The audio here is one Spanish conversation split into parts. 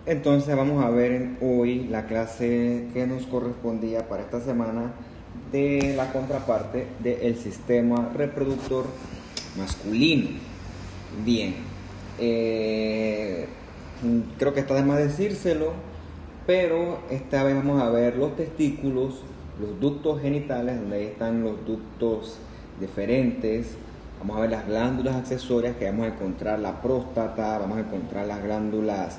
Entonces vamos a ver hoy la clase que nos correspondía para esta semana de la contraparte del sistema reproductor masculino. Bien, eh, creo que está de más decírselo, pero esta vez vamos a ver los testículos, los ductos genitales, donde ahí están los ductos deferentes. Vamos a ver las glándulas accesorias, que vamos a encontrar la próstata, vamos a encontrar las glándulas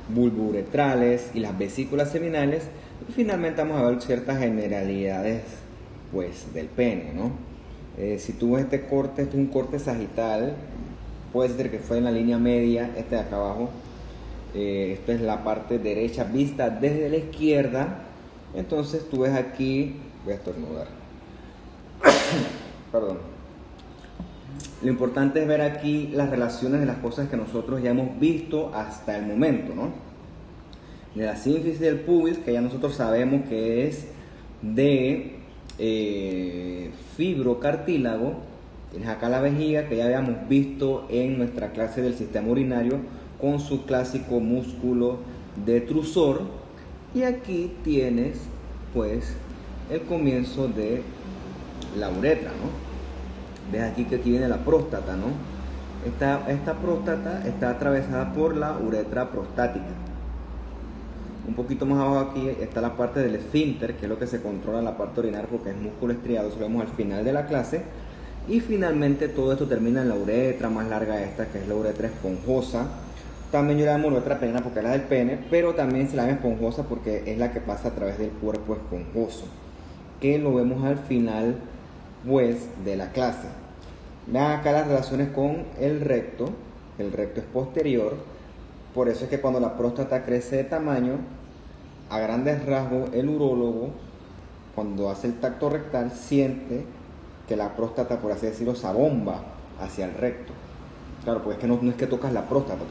bulbouretrales y las vesículas seminales, y finalmente vamos a ver ciertas generalidades pues del pene, ¿no? Si tú ves este corte, este es un corte sagital, puede ser que fue en la línea media, este de acá abajo. Esta es la parte derecha vista desde la izquierda. Entonces tú ves aquí, voy a estornudar, perdón. Lo importante es ver aquí las relaciones de las cosas que nosotros ya hemos visto hasta el momento, ¿no? De la sínfisis del pubis, que ya nosotros sabemos que es de fibrocartílago. Tienes acá la vejiga, que ya habíamos visto en nuestra clase del sistema urinario, con su clásico músculo detrusor. Y aquí tienes, pues, el comienzo de la uretra, ¿no? Ves aquí que aquí viene la próstata, ¿no? Esta próstata está atravesada por la uretra prostática. Un poquito más abajo aquí está la parte del esfínter, que es lo que se controla la parte urinaria porque es músculo estriado, eso lo vemos al final de la clase. Y finalmente todo esto termina en la uretra más larga esta, que es la uretra esponjosa. También yo la llamo uretra peniana porque es la del pene, pero también se la llama esponjosa porque es la que pasa a través del cuerpo esponjoso, que lo vemos al final pues de la clase. Vean acá las relaciones con el recto es posterior, por eso es que cuando la próstata crece de tamaño, a grandes rasgos el urólogo, cuando hace el tacto rectal, siente que la próstata, por así decirlo, se abomba hacia el recto. Claro, pues es que no es que tocas la próstata,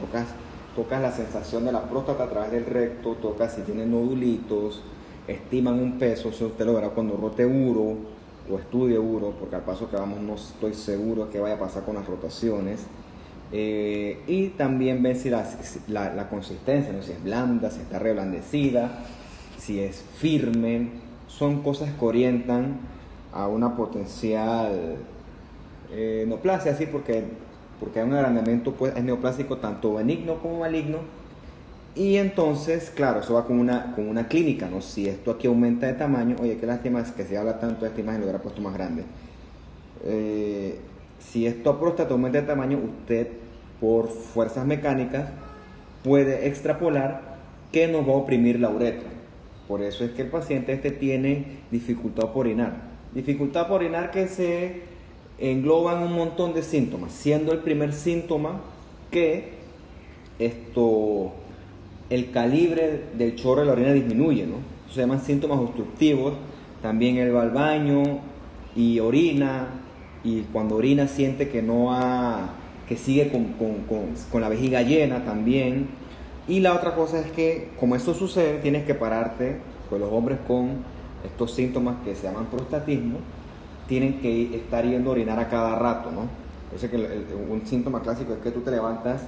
tocas la sensación de la próstata a través del recto, tocas si tiene nodulitos, estiman un peso, eso usted lo verá cuando rote uro o estudie uro, porque al paso que vamos no estoy seguro qué vaya a pasar con las rotaciones. Y también ven si la consistencia, ¿no? Si es blanda, si está reblandecida, si es firme. Son cosas que orientan a una potencial neoplasia, así porque hay un agrandamiento, pues es neoplásico tanto benigno como maligno. Y entonces, claro, eso va con una clínica, ¿no? Si esto aquí aumenta de tamaño, oye, qué lástima es que se habla tanto de esta imagen, lo hubiera puesto más grande. Si esto próstata aumenta de tamaño, usted por fuerzas mecánicas puede extrapolar que nos va a oprimir la uretra. Por eso es que el paciente tiene dificultad por orinar. Dificultad por orinar que se engloba en un montón de síntomas, siendo el primer síntoma que el calibre del chorro de la orina disminuye, ¿no? Eso se llaman síntomas obstructivos. También él va al baño y orina, y cuando orina siente que sigue con la vejiga llena también. Y la otra cosa es que, como eso sucede, tienes que pararte, pues los hombres con estos síntomas que se llaman prostatismo, tienen que estar yendo a orinar a cada rato, ¿no? Entonces un síntoma clásico es que tú te levantas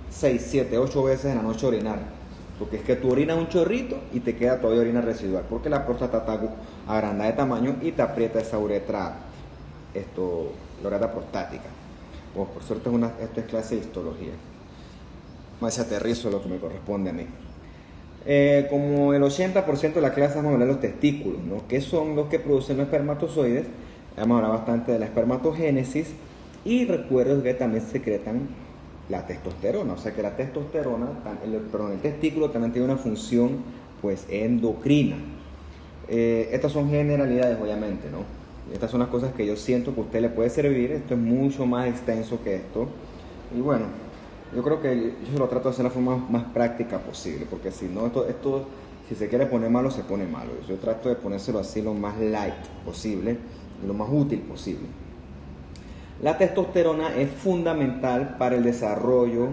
6, 7, 8 veces en la noche a orinar, porque es que tú orinas un chorrito y te queda todavía orina residual, porque la próstata está agrandada de tamaño y te aprieta esa uretra, la uretra prostática. Pues por suerte esto es clase de histología. Más aterrizo lo que me corresponde a mí. Como el 80% de la clase vamos a hablar de los testículos, ¿no? Que son los que producen los espermatozoides. Vamos a hablar bastante de la espermatogénesis, y recuerdo que también secretan la testosterona, o sea que la testosterona, el testículo también tiene una función pues endocrina. Estas son generalidades, obviamente, ¿no? Estas son las cosas que yo siento que a usted le puede servir. Esto es mucho más extenso que esto, y bueno, yo creo que yo lo trato de hacer de la forma más práctica posible, porque si no, esto si se quiere poner malo, se pone malo. Yo trato de ponérselo así lo más light posible y lo más útil posible. La testosterona es fundamental para el desarrollo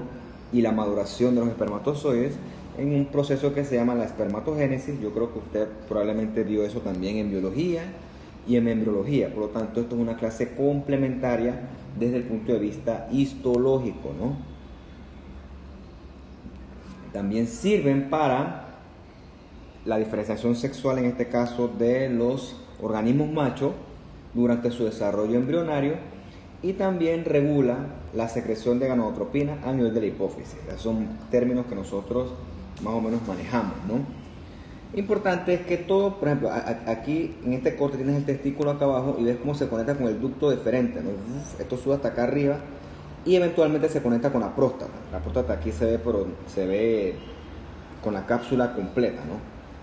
y la maduración de los espermatozoides en un proceso que se llama la espermatogénesis. Yo creo que usted probablemente vio eso también en biología y en embriología. Por lo tanto, esto es una clase complementaria desde el punto de vista histológico, ¿no? También sirven para la diferenciación sexual, en este caso de los organismos machos durante su desarrollo embrionario, y también regula la secreción de gonadotropina a nivel de la hipófisis. Esos son términos que nosotros más o menos manejamos, ¿no? Importante es que todo, por ejemplo, aquí en este corte tienes el testículo acá abajo y ves cómo se conecta con el ducto deferente, ¿no? Esto sube hasta acá arriba y eventualmente se conecta con la próstata. La próstata aquí se ve, pero se ve con la cápsula completa, ¿no?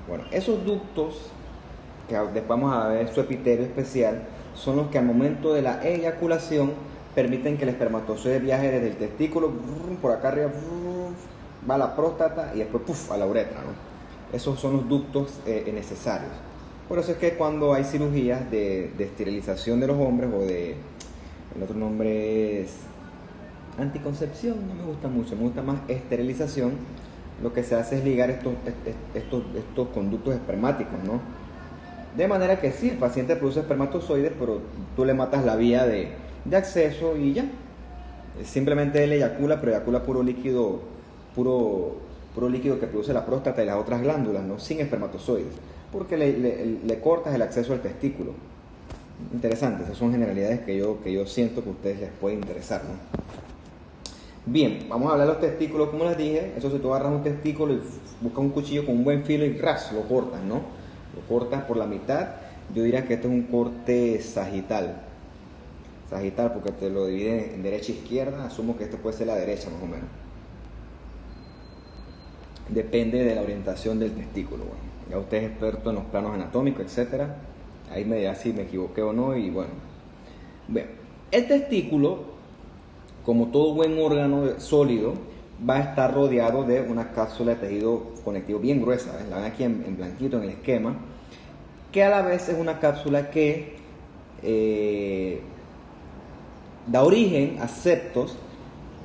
Bueno, esos ductos, que después vamos a ver su epitelio especial, son los que al momento de la eyaculación permiten que el espermatozoide viaje desde el testículo por acá arriba, va a la próstata y después ¡puf!, a la uretra, ¿no? Esos son los ductos necesarios. Por eso es que cuando hay cirugías de esterilización de los hombres, o de, el otro nombre es anticoncepción, no me gusta mucho, me gusta más esterilización, lo que se hace es ligar estos conductos espermáticos, ¿no? De manera que sí, el paciente produce espermatozoides, pero tú le matas la vía de acceso y ya. Simplemente él eyacula, pero eyacula puro líquido que produce la próstata y las otras glándulas, ¿no? Sin espermatozoides, porque le cortas el acceso al testículo. Interesante, esas son generalidades que yo siento que a ustedes les puede interesar, ¿no? Bien, vamos a hablar de los testículos, como les dije. Eso, si tú agarras un testículo y buscas un cuchillo con un buen filo y ras, lo cortas, ¿no? Lo cortas por la mitad. Yo diría que esto es un corte sagital. Sagital porque te lo divide en derecha e izquierda. Asumo que esto puede ser la derecha más o menos. Depende de la orientación del testículo. Bueno, ya usted es experto en los planos anatómicos, etcétera. Ahí me dirá si me equivoqué o no. Y bueno, bien, el testículo, como todo buen órgano sólido, va a estar rodeado de una cápsula de tejido conectivo bien gruesa. ¿Ves? La ven aquí en blanquito en el esquema, que a la vez es una cápsula que da origen a septos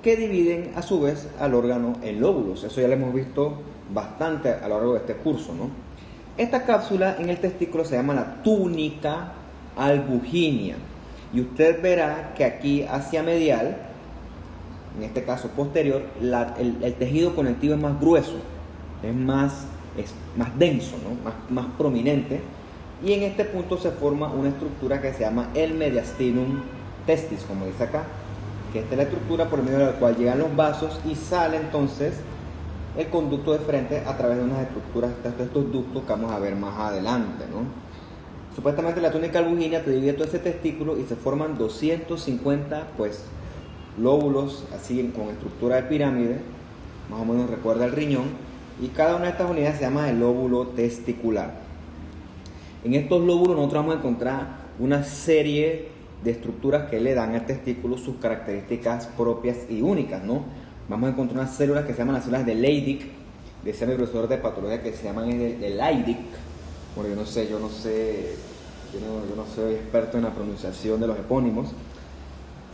que dividen a su vez al órgano en lóbulos. Eso ya lo hemos visto bastante a lo largo de este curso, ¿no? Esta cápsula en el testículo se llama la túnica albuginea, y usted verá que aquí hacia medial, en este caso posterior, el tejido conectivo es más grueso, es más denso, ¿no? más prominente, y en este punto se forma una estructura que se llama el mediastinum testis, como dice acá, que esta es la estructura por medio de la cual llegan los vasos y sale entonces el conducto de frente a través de unas estructuras, de estos ductos que vamos a ver más adelante, ¿no? Supuestamente la túnica albuginea te divide todo ese testículo y se forman 250 lóbulos así con estructura de pirámide, más o menos recuerda el riñón, y cada una de estas unidades se llama el lóbulo testicular. En estos lóbulos nosotros vamos a encontrar una serie de estructuras que le dan al testículo sus características propias y únicas, ¿no? Vamos a encontrar unas células que se llaman las células de Leydig, decía mi profesor de patología que se llaman de Leydig. Bueno, yo no soy experto en la pronunciación de los epónimos.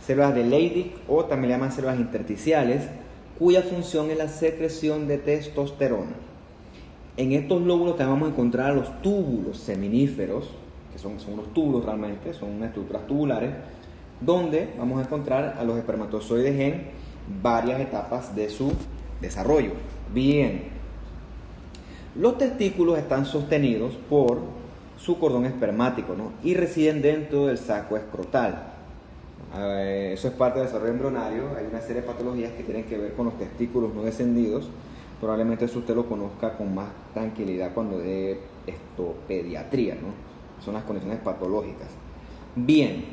Células de Leydig, o también le llaman células intersticiales, cuya función es la secreción de testosterona. En estos lóbulos también vamos a encontrar los túbulos seminíferos, que son unos túbulos realmente, son unas estructuras tubulares, donde vamos a encontrar a los espermatozoides en varias etapas de su desarrollo. Bien, los testículos están sostenidos por su cordón espermático, ¿no? Y residen dentro del saco escrotal. Eso es parte del desarrollo embrionario. Hay una serie de patologías que tienen que ver con los testículos no descendidos. Probablemente eso usted lo conozca con más tranquilidad cuando dé pediatría, ¿no? Son las condiciones patológicas. Bien,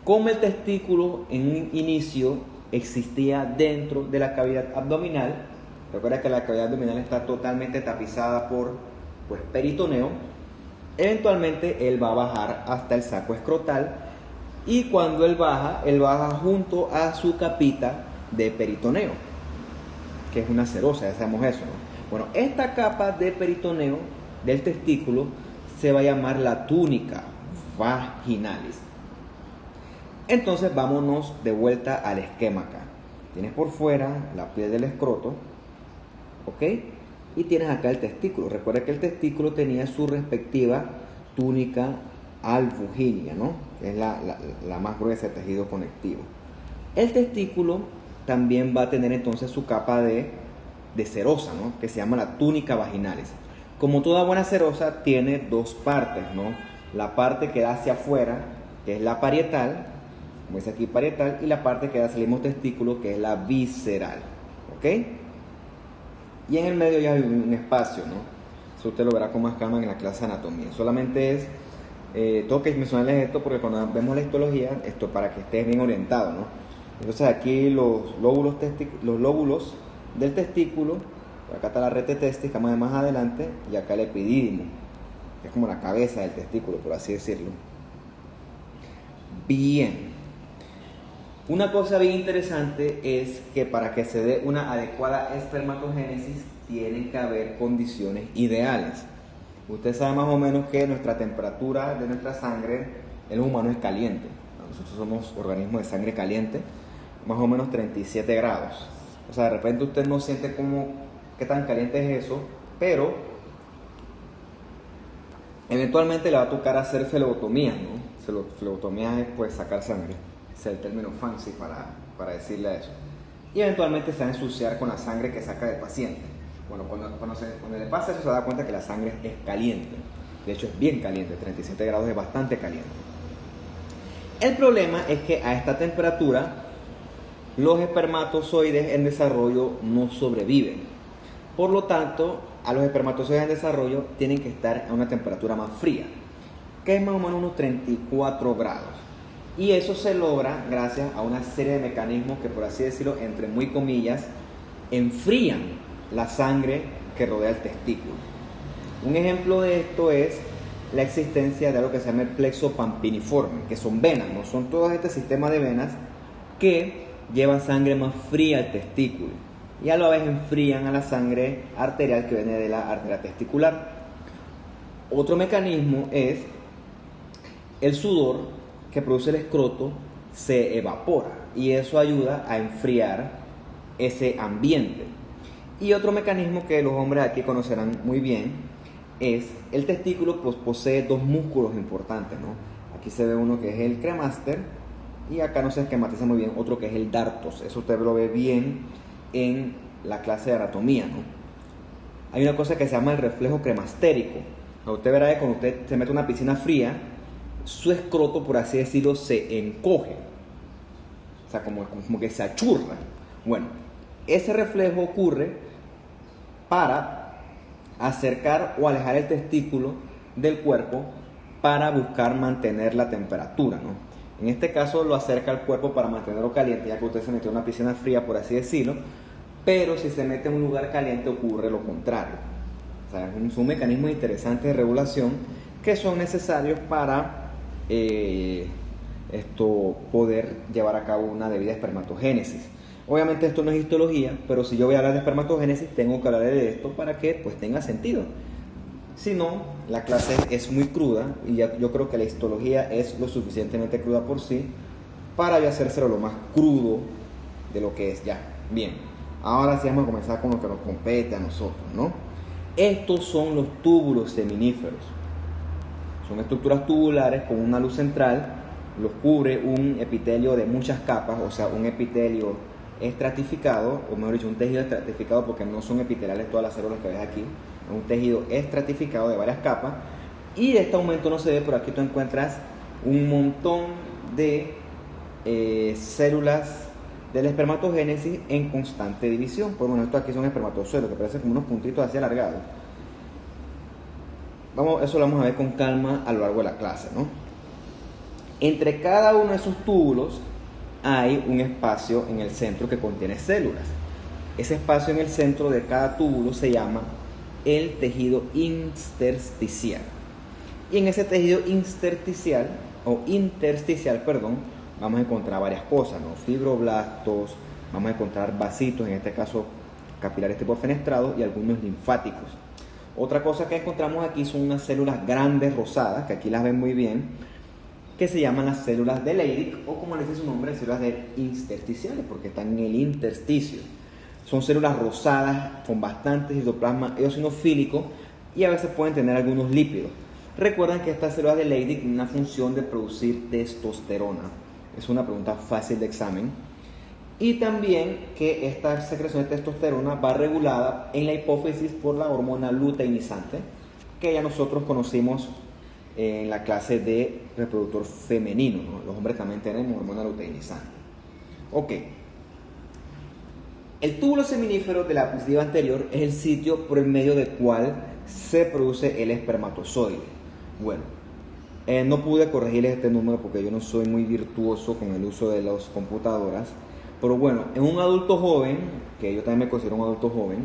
como el testículo en un inicio existía dentro de la cavidad abdominal, recuerda que la cavidad abdominal está totalmente tapizada por peritoneo. Eventualmente él va a bajar hasta el saco escrotal, y cuando él baja junto a su capita de peritoneo, que es una serosa, ya sabemos eso, ¿no? Bueno, esta capa de peritoneo del testículo se va a llamar la túnica vaginalis. Entonces vámonos de vuelta al esquema acá. Tienes por fuera la piel del escroto, ¿ok? Y tienes acá el testículo. Recuerda que el testículo tenía su respectiva túnica albuginea, ¿no? Que es la más gruesa de tejido conectivo. El testículo también va a tener entonces su capa de de serosa, ¿no? Que se llama la túnica vaginalis. Como toda buena serosa, tiene dos partes, ¿no? La parte que da hacia afuera, que es la parietal, como dice aquí parietal, y la parte que da hacia el mismo testículo, que es la visceral, ¿ok? Y en el medio ya hay un espacio, ¿no? Eso usted lo verá con más calma en la clase de anatomía. Solamente es, tengo que mencionarles esto porque cuando vemos la histología, esto para que estés bien orientado, ¿no? Entonces aquí los lóbulos del testículo, acá está la rete testis, que vamos a ver más adelante, y acá el epidídimo, que es como la cabeza del testículo, por así decirlo. Bien. Una cosa bien interesante es que para que se dé una adecuada espermatogénesis tienen que haber condiciones ideales. Usted sabe más o menos que nuestra temperatura de nuestra sangre en los humanos es caliente. Nosotros somos organismos de sangre caliente, más o menos 37 grados. O sea, de repente usted no siente qué tan caliente es eso, pero eventualmente le va a tocar hacer flebotomía, ¿no? Flebotomía es pues sacar sangre. Ese es el término fancy para decirle a eso. Y eventualmente se va a ensuciar con la sangre que saca del paciente. Bueno, cuando le pasa eso se da cuenta que la sangre es caliente. De hecho es bien caliente, 37 grados es bastante caliente. El problema es que a esta temperatura los espermatozoides en desarrollo no sobreviven. Por lo tanto, a los espermatozoides en desarrollo tienen que estar a una temperatura más fría, que es más o menos unos 34 grados. Y eso se logra gracias a una serie de mecanismos que, por así decirlo, entre muy comillas, enfrían la sangre que rodea el testículo. Un ejemplo de esto es la existencia de algo que se llama el plexo pampiniforme, que son venas, ¿no? Son todo este sistema de venas que llevan sangre más fría al testículo y a la vez enfrían a la sangre arterial que viene de la arteria testicular. Otro mecanismo es el sudor que produce el escroto se evapora y eso ayuda a enfriar ese ambiente. Y otro mecanismo que los hombres aquí conocerán muy bien es el testículo, pues posee dos músculos importantes, ¿no? Aquí se ve uno que es el cremaster y acá no se esquematiza muy bien otro que es el dartos. Eso usted lo ve bien en la clase de anatomía, ¿no? Hay una cosa que se llama el reflejo cremastérico. Usted verá que cuando usted se mete en una piscina fría, su escroto, por así decirlo, se encoge, o sea, como que se achurra. Bueno, ese reflejo ocurre para acercar o alejar el testículo del cuerpo para buscar mantener la temperatura, ¿no? En este caso lo acerca al cuerpo para mantenerlo caliente, ya que usted se metió en una piscina fría, por así decirlo, pero si se mete en un lugar caliente ocurre lo contrario. O sea, es un mecanismo interesante de regulación que son necesarios para poder llevar a cabo una debida espermatogénesis. Obviamente esto no es histología, pero si yo voy a hablar de espermatogénesis tengo que hablar de esto para que pues tenga sentido. Si no, la clase es muy cruda y yo creo que la histología es lo suficientemente cruda por sí para yo hacérselo lo más crudo de lo que es ya. Bien, ahora sí vamos a comenzar con lo que nos compete a nosotros, ¿no? Estos son los túbulos seminíferos. Son estructuras tubulares con una luz central, los cubre un epitelio de muchas capas, o sea, un epitelio estratificado, o mejor dicho, un tejido estratificado porque no son epiteliales todas las células que ves aquí, es un tejido estratificado de varias capas, y este aumento no se ve, por aquí tú encuentras un montón de células de la espermatogénesis en constante división. Pues bueno, estos aquí son espermatozoides, que parecen como unos puntitos así alargados. Eso lo vamos a ver con calma a lo largo de la clase, ¿no? Entre cada uno de esos túbulos hay un espacio en el centro que contiene células. Ese espacio en el centro de cada túbulo se llama el tejido intersticial. Y en ese tejido intersticial, vamos a encontrar varias cosas, ¿no? Fibroblastos, vamos a encontrar vasitos, en este caso capilares tipo fenestrados y algunos linfáticos. Otra cosa que encontramos aquí son unas células grandes rosadas, que aquí las ven muy bien, que se llaman las células de Leydig, o como les dice su nombre, células intersticiales, porque están en el intersticio. Son células rosadas con bastante citoplasma eosinofílico y a veces pueden tener algunos lípidos. Recuerden que estas células de Leydig tienen una función de producir testosterona. Es una pregunta fácil de examen. Y también que esta secreción de testosterona va regulada en la hipófisis por la hormona luteinizante, que ya nosotros conocimos en la clase de reproductor femenino, ¿no? Los hombres también tenemos hormona luteinizante. Ok. El túbulo seminífero de la diapositiva anterior es el sitio por el medio del cual se produce el espermatozoide. Bueno, no pude corregirles este número porque yo no soy muy virtuoso con el uso de las computadoras. Pero bueno, en un adulto joven, que yo también me considero un adulto joven,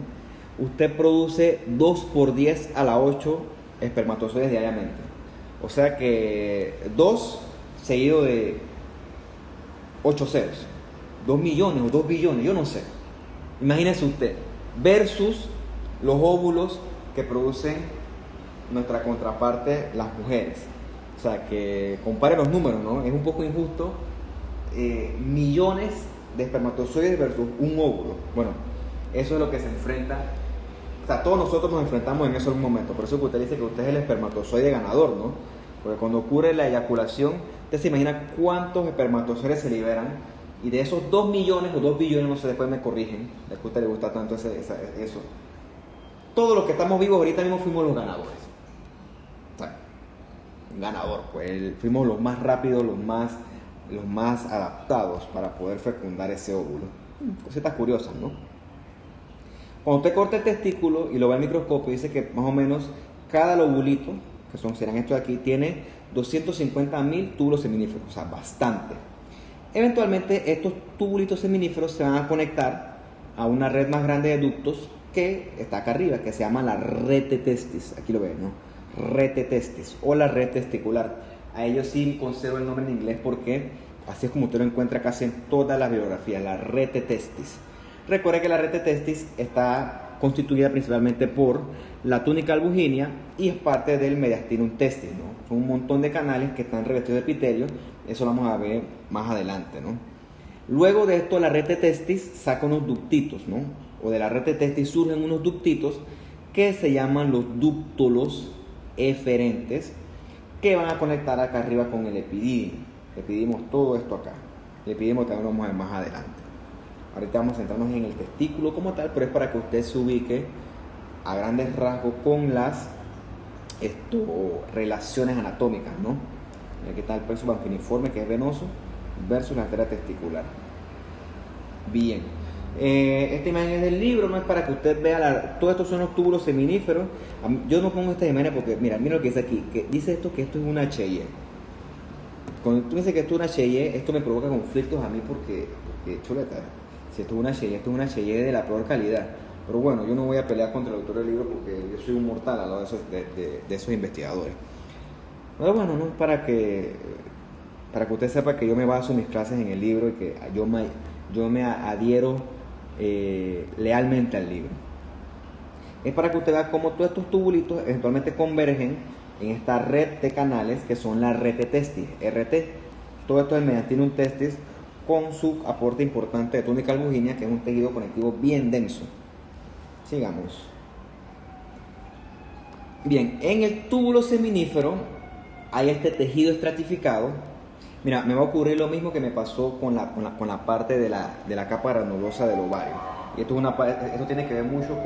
usted produce 2 por 10 a la 8 espermatozoides diariamente. O sea que 2 seguido de 8 ceros. 2 millones o 2 billones, yo no sé. Imagínese usted, versus los óvulos que producen nuestra contraparte, las mujeres. O sea que compare los números, ¿no? Es un poco injusto. Millones de espermatozoides versus un óvulo. Bueno, eso es lo que se enfrenta. O sea, todos nosotros nos enfrentamos en eso en un momento. Por eso que usted dice que usted es el espermatozoide ganador, ¿no? Porque cuando ocurre la eyaculación, usted se imagina cuántos espermatozoides se liberan. Y de esos 2 millones o 2 billones, no sé, después me corrigen, ya que a usted le gusta tanto eso. Todos los que estamos vivos ahorita mismo fuimos los ganadores. O sea, ganador, pues fuimos los más rápidos, los más adaptados para poder fecundar ese óvulo. Cositas curiosas, ¿no? Cuando usted corta el testículo y lo ve al microscopio, dice que más o menos cada lobulito, que serán estos de aquí, tiene 250.000 túbulos seminíferos, o sea, bastante. Eventualmente estos tubulitos seminíferos se van a conectar a una red más grande de ductos que está acá arriba, que se llama la rete testis. Aquí lo ven, ¿no? Rete testis o la red testicular. A ellos sí conservo el nombre en inglés porque así es como usted lo encuentra casi en todas las bibliografías, la rete testis. Recuerde que la rete testis está constituida principalmente por la túnica albuginia y es parte del mediastinum testis, ¿no? Son un montón de canales que están revestidos de epitelio, eso lo vamos a ver más adelante, ¿no? Luego de esto la rete testis saca unos ductitos, ¿no? O de la rete testis surgen unos ductitos que se llaman los dúctulos eferentes, que van a conectar acá arriba con el epididio. Epididio todo esto acá. El epididio también lo vamos a ver más adelante. Ahorita vamos a centrarnos en el testículo como tal, pero es para que usted se ubique a grandes rasgos con las relaciones anatómicas, ¿no? Aquí está el plexo banquiniforme, que es venoso, versus la arteria testicular. Bien. Esta imagen es del libro, no es para que usted vea todos estos son los túbulos seminíferos. Yo no pongo esta imagen porque mira lo que dice aquí, que dice esto que esto es una HY. Cuando tú dices que esto es una HY, esto me provoca conflictos a mí porque chuleta, si esto es una HY, esto es una HY de la peor calidad. Pero bueno, yo no voy a pelear contra el autor del libro porque yo soy un mortal al lado de esos investigadores. Pero bueno, no es para que usted sepa que yo me baso en mis clases en el libro y que yo me adhiero lealmente al libro. Es para que usted vea cómo todos estos tubulitos eventualmente convergen en esta red de canales que son la rete testis, RT. Todo esto es el mediastinum testis con su aporte importante de túnica albuginia, que es un tejido conectivo bien denso. Sigamos. Bien, en el túbulo seminífero hay este tejido estratificado. Mira, me va a ocurrir lo mismo que me pasó con la parte de la capa granulosa del ovario. Y esto tiene que ver mucho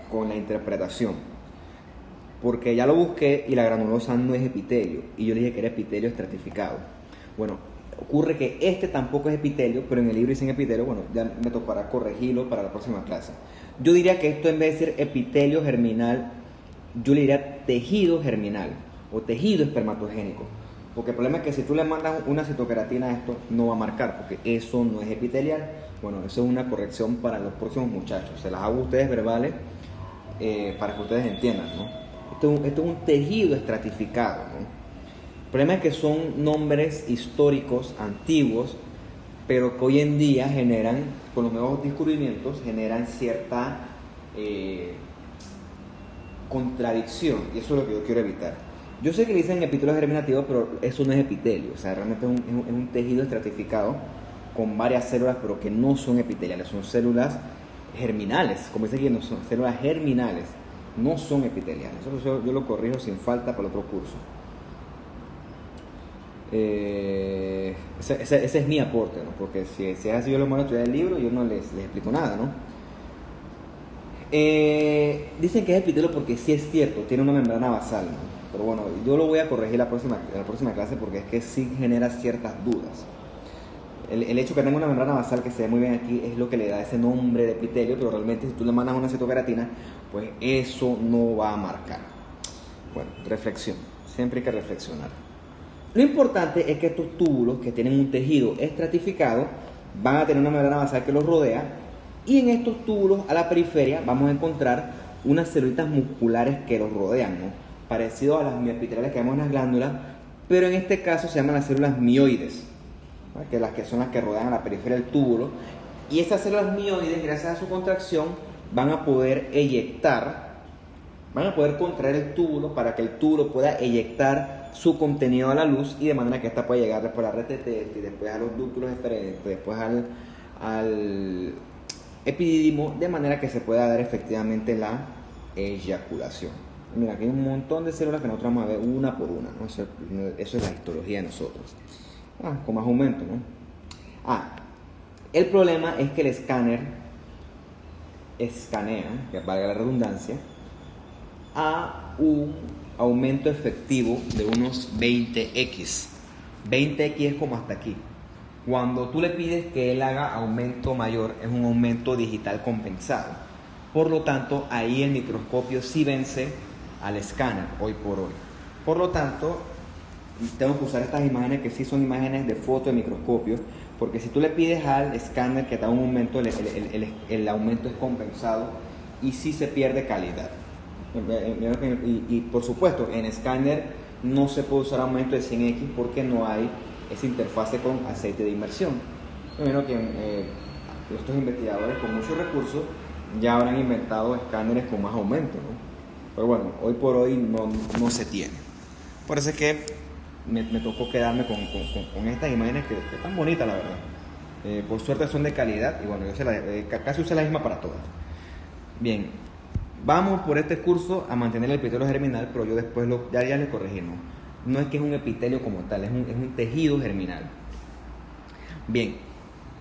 con la interpretación. Porque ya lo busqué y la granulosa no es epitelio. Y yo dije que era epitelio estratificado. Bueno, ocurre que este tampoco es epitelio, pero en el libro dicen epitelio. Bueno, ya me tocará corregirlo para la próxima clase. Yo diría que esto en vez de ser epitelio germinal, yo le diría tejido germinal o tejido espermatogénico. Porque el problema es que si tú le mandas una citoqueratina a esto, no va a marcar, porque eso no es epitelial. Bueno, eso es una corrección para los próximos muchachos. Se las hago a ustedes verbales para que ustedes entiendan, ¿no? Esto es un tejido estratificado, ¿no? El problema es que son nombres históricos, antiguos, pero que hoy en día generan, con los nuevos descubrimientos, generan cierta contradicción, y eso es lo que yo quiero evitar. Yo sé que le dicen epitelio germinativo, pero eso no es epitelio, o sea, realmente es un tejido estratificado con varias células, pero que no son epiteliales, son células germinales, como dice aquí, no son células germinales, no son epiteliales. Eso yo lo corrijo sin falta para el otro curso. Ese es mi aporte, ¿no? Porque si es así, yo lo voy a estudiar el libro, yo no les explico nada, ¿no? Dicen que es epitelio porque sí es cierto, tiene una membrana basal, ¿no? Pero bueno, yo lo voy a corregir en la próxima clase porque es que sí genera ciertas dudas. El hecho que tenga una membrana basal que se ve muy bien aquí es lo que le da ese nombre de epitelio, pero realmente si tú le mandas una citoceratina, pues eso no va a marcar. Bueno, reflexión, siempre hay que reflexionar. Lo importante es que estos túbulos que tienen un tejido estratificado van a tener una membrana basal que los rodea, y en estos túbulos a la periferia vamos a encontrar unas celulitas musculares que los rodean, ¿no? Parecido a las miopiteliales que vemos en las glándulas, pero en este caso se llaman las células mioides, ¿no? Que son las que rodean a la periferia del túbulo, y esas células mioides, gracias a su contracción, van a poder contraer el túbulo para que el túbulo pueda eyectar su contenido a la luz, y de manera que ésta pueda llegar después a la red y después a los dúctulos eferentes, después al epidídimo, de manera que se pueda dar efectivamente la eyaculación. Mira, aquí hay un montón de células que nosotros vamos a ver una por una, ¿no? Eso es la histología de nosotros. Con más aumento, ¿no? El problema es que el escáner escanea, que valga la redundancia, a un aumento efectivo de unos 20x. 20x es como hasta aquí. Cuando tú le pides que él haga aumento mayor, es un aumento digital compensado. Por lo tanto, ahí el microscopio sí vence al escáner, hoy por hoy. Por lo tanto, tengo que usar estas imágenes que sí son imágenes de foto de microscopio, porque si tú le pides al escáner que te haga un aumento, el aumento es compensado y sí se pierde calidad. Y por supuesto, en escáner no se puede usar aumento de 100x porque no hay esa interfase con aceite de inmersión. Bueno, que estos investigadores con muchos recursos ya habrán inventado escáneres con más aumento, ¿no? Pero bueno, hoy por hoy no se tiene. Por eso es que me tocó quedarme con estas imágenes que están bonitas, la verdad. Por suerte son de calidad y bueno, yo casi usé la misma para todas. Bien, vamos por este curso a mantener el epitelio germinal, pero yo después ya le corregí, ¿no? No es que es un epitelio como tal, es un tejido germinal. Bien,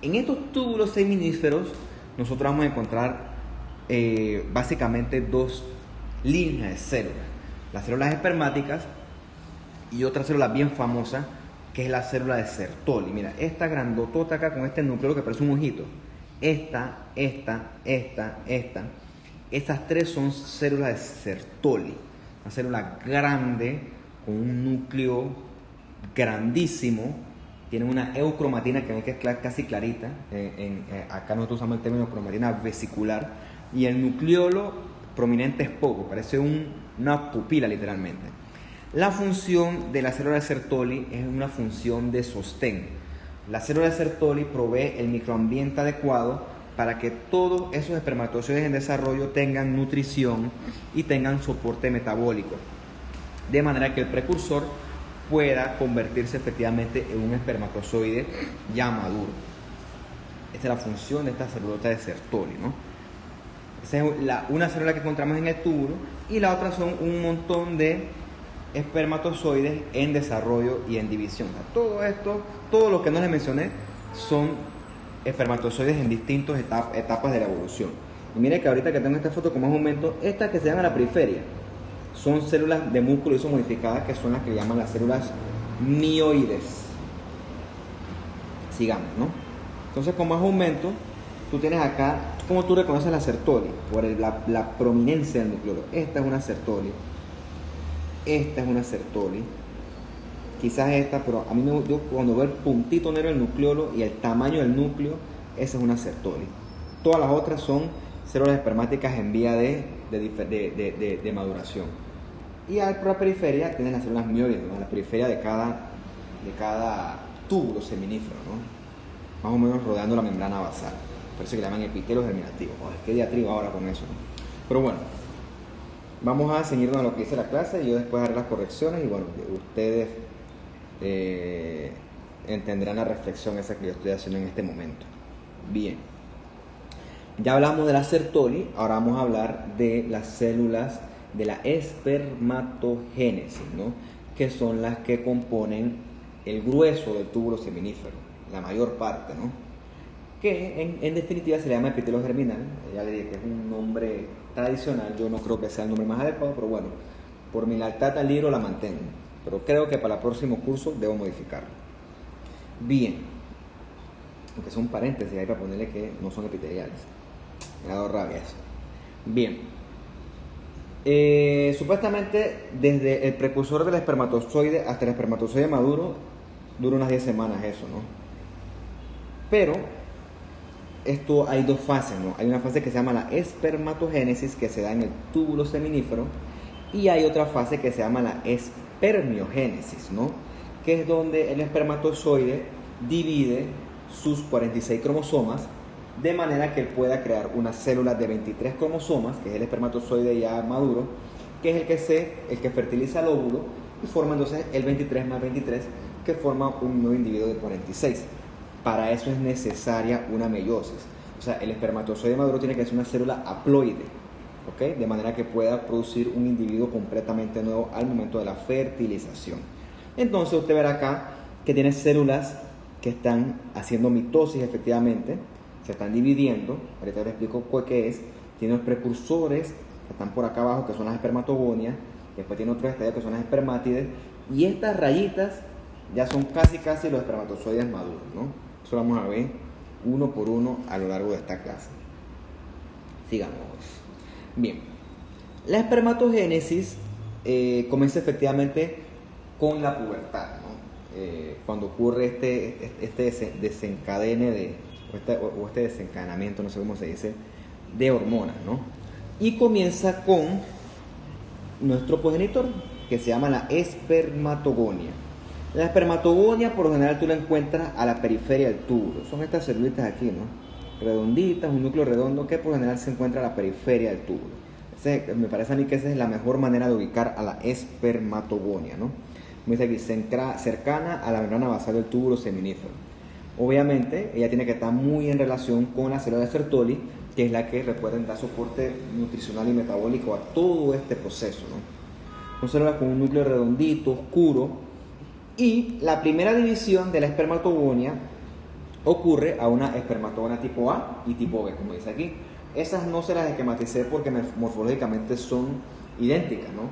en estos túbulos seminíferos nosotros vamos a encontrar básicamente dos líneas de células. Las células espermáticas y otra célula bien famosa que es la célula de Sertoli. Mira, esta grandotota acá con este núcleo que parece un ojito. Estas tres son células de Sertoli. Una célula grande con un núcleo grandísimo. Tiene una eucromatina que es casi clarita. Acá nosotros usamos el término cromatina vesicular. Y el nucleolo prominente es poco, parece una pupila literalmente. La función de la célula de Sertoli es una función de sostén. La célula de Sertoli provee el microambiente adecuado para que todos esos espermatozoides en desarrollo tengan nutrición y tengan soporte metabólico, de manera que el precursor pueda convertirse efectivamente en un espermatozoide ya maduro. Esta es la función de esta célula de Sertoli, ¿no? Esa es una célula que encontramos en el túbulo, y la otra son un montón de espermatozoides en desarrollo y en división. Todo esto, todo lo que no les mencioné, son espermatozoides en distintas etapas de la evolución. Y miren que ahorita que tengo esta foto con más aumento, estas que se llaman a la periferia son células de músculo isomodificadas, que son las que llaman las células mioides. Sigamos, ¿no? Entonces, con más aumento, tú tienes acá, ¿cómo tú reconoces la Sertoli? Por la prominencia del núcleo. Esta es una Sertoli. Esta es una Sertoli. Quizás esta, pero a mí yo cuando veo el puntito negro del nucleolo y el tamaño del núcleo, esa es una Sertoli. Todas las otras son células espermáticas en vía de maduración. Y por la periferia tienen las células mioides, ¿no? La periferia de cada túbulo seminífero, ¿no? Más o menos rodeando la membrana basal. Por eso que le llaman epitelio germinativo. Qué diatriba ahora con eso, ¿no? Pero bueno, vamos a seguirnos a lo que dice la clase y yo después haré las correcciones y bueno, ustedes entenderán la reflexión esa que yo estoy haciendo en este momento. Bien, ya hablamos de la Sertoli, ahora vamos a hablar de las células de la espermatogénesis, ¿no? Que son las que componen el grueso del túbulo seminífero, la mayor parte, ¿no? Que en definitiva se le llama epitelio germinal. Ya le dije que es un nombre tradicional, yo no creo que sea el nombre más adecuado, pero bueno, por mi lealtad al libro la mantengo, pero creo que para el próximo curso debo modificarlo. Bien, aunque son paréntesis ahí para ponerle que no son epiteliales, me ha dado rabia eso. Bien, supuestamente desde el precursor del espermatozoide hasta el espermatozoide maduro dura unas 10 semanas eso, ¿no? Pero esto hay dos fases, ¿no? Hay una fase que se llama la espermatogénesis, que se da en el túbulo seminífero, y hay otra fase que se llama la espermiogénesis, ¿no? Que es donde el espermatozoide divide sus 46 cromosomas de manera que él pueda crear una célula de 23 cromosomas, que es el espermatozoide ya maduro, que es el que fertiliza el óvulo y forma entonces el 23 más 23, que forma un nuevo individuo de 46. Para eso es necesaria una meiosis. O sea, el espermatozoide maduro tiene que ser una célula haploide, ¿ok? De manera que pueda producir un individuo completamente nuevo al momento de la fertilización. Entonces usted verá acá que tiene células que están haciendo mitosis efectivamente, se están dividiendo. Ahorita les explico qué es. Tiene los precursores que están por acá abajo, que son las espermatogonias. Después tiene otros estadios que son las espermátides. Y estas rayitas ya son casi los espermatozoides maduros, ¿no? Eso lo vamos a ver uno por uno a lo largo de esta clase. Sigamos. Bien, la espermatogénesis comienza efectivamente con la pubertad, ¿no? Cuando ocurre este desencadene o este desencadenamiento, no sé cómo se dice, de hormonas, ¿no? Y comienza con nuestro progenitor, que se llama la espermatogonia. La espermatogonia por lo general tú la encuentras a la periferia del túbulo. Son estas celulitas aquí, ¿no? Redonditas, un núcleo redondo que por lo general se encuentra a la periferia del túbulo. Me parece a mí que esa es la mejor manera de ubicar a la espermatogonia, ¿no? Me dice aquí, cercana a la membrana basal del túbulo seminífero. Obviamente, ella tiene que estar muy en relación con la célula de Sertoli, que es la que, recuerden, da soporte nutricional y metabólico a todo este proceso, ¿no? Son células con un núcleo redondito, oscuro. Y la primera división de la espermatogonia ocurre a una espermatogonia tipo A y tipo B, como dice aquí. Esas no se las esquematicé porque morfológicamente son idénticas, ¿no?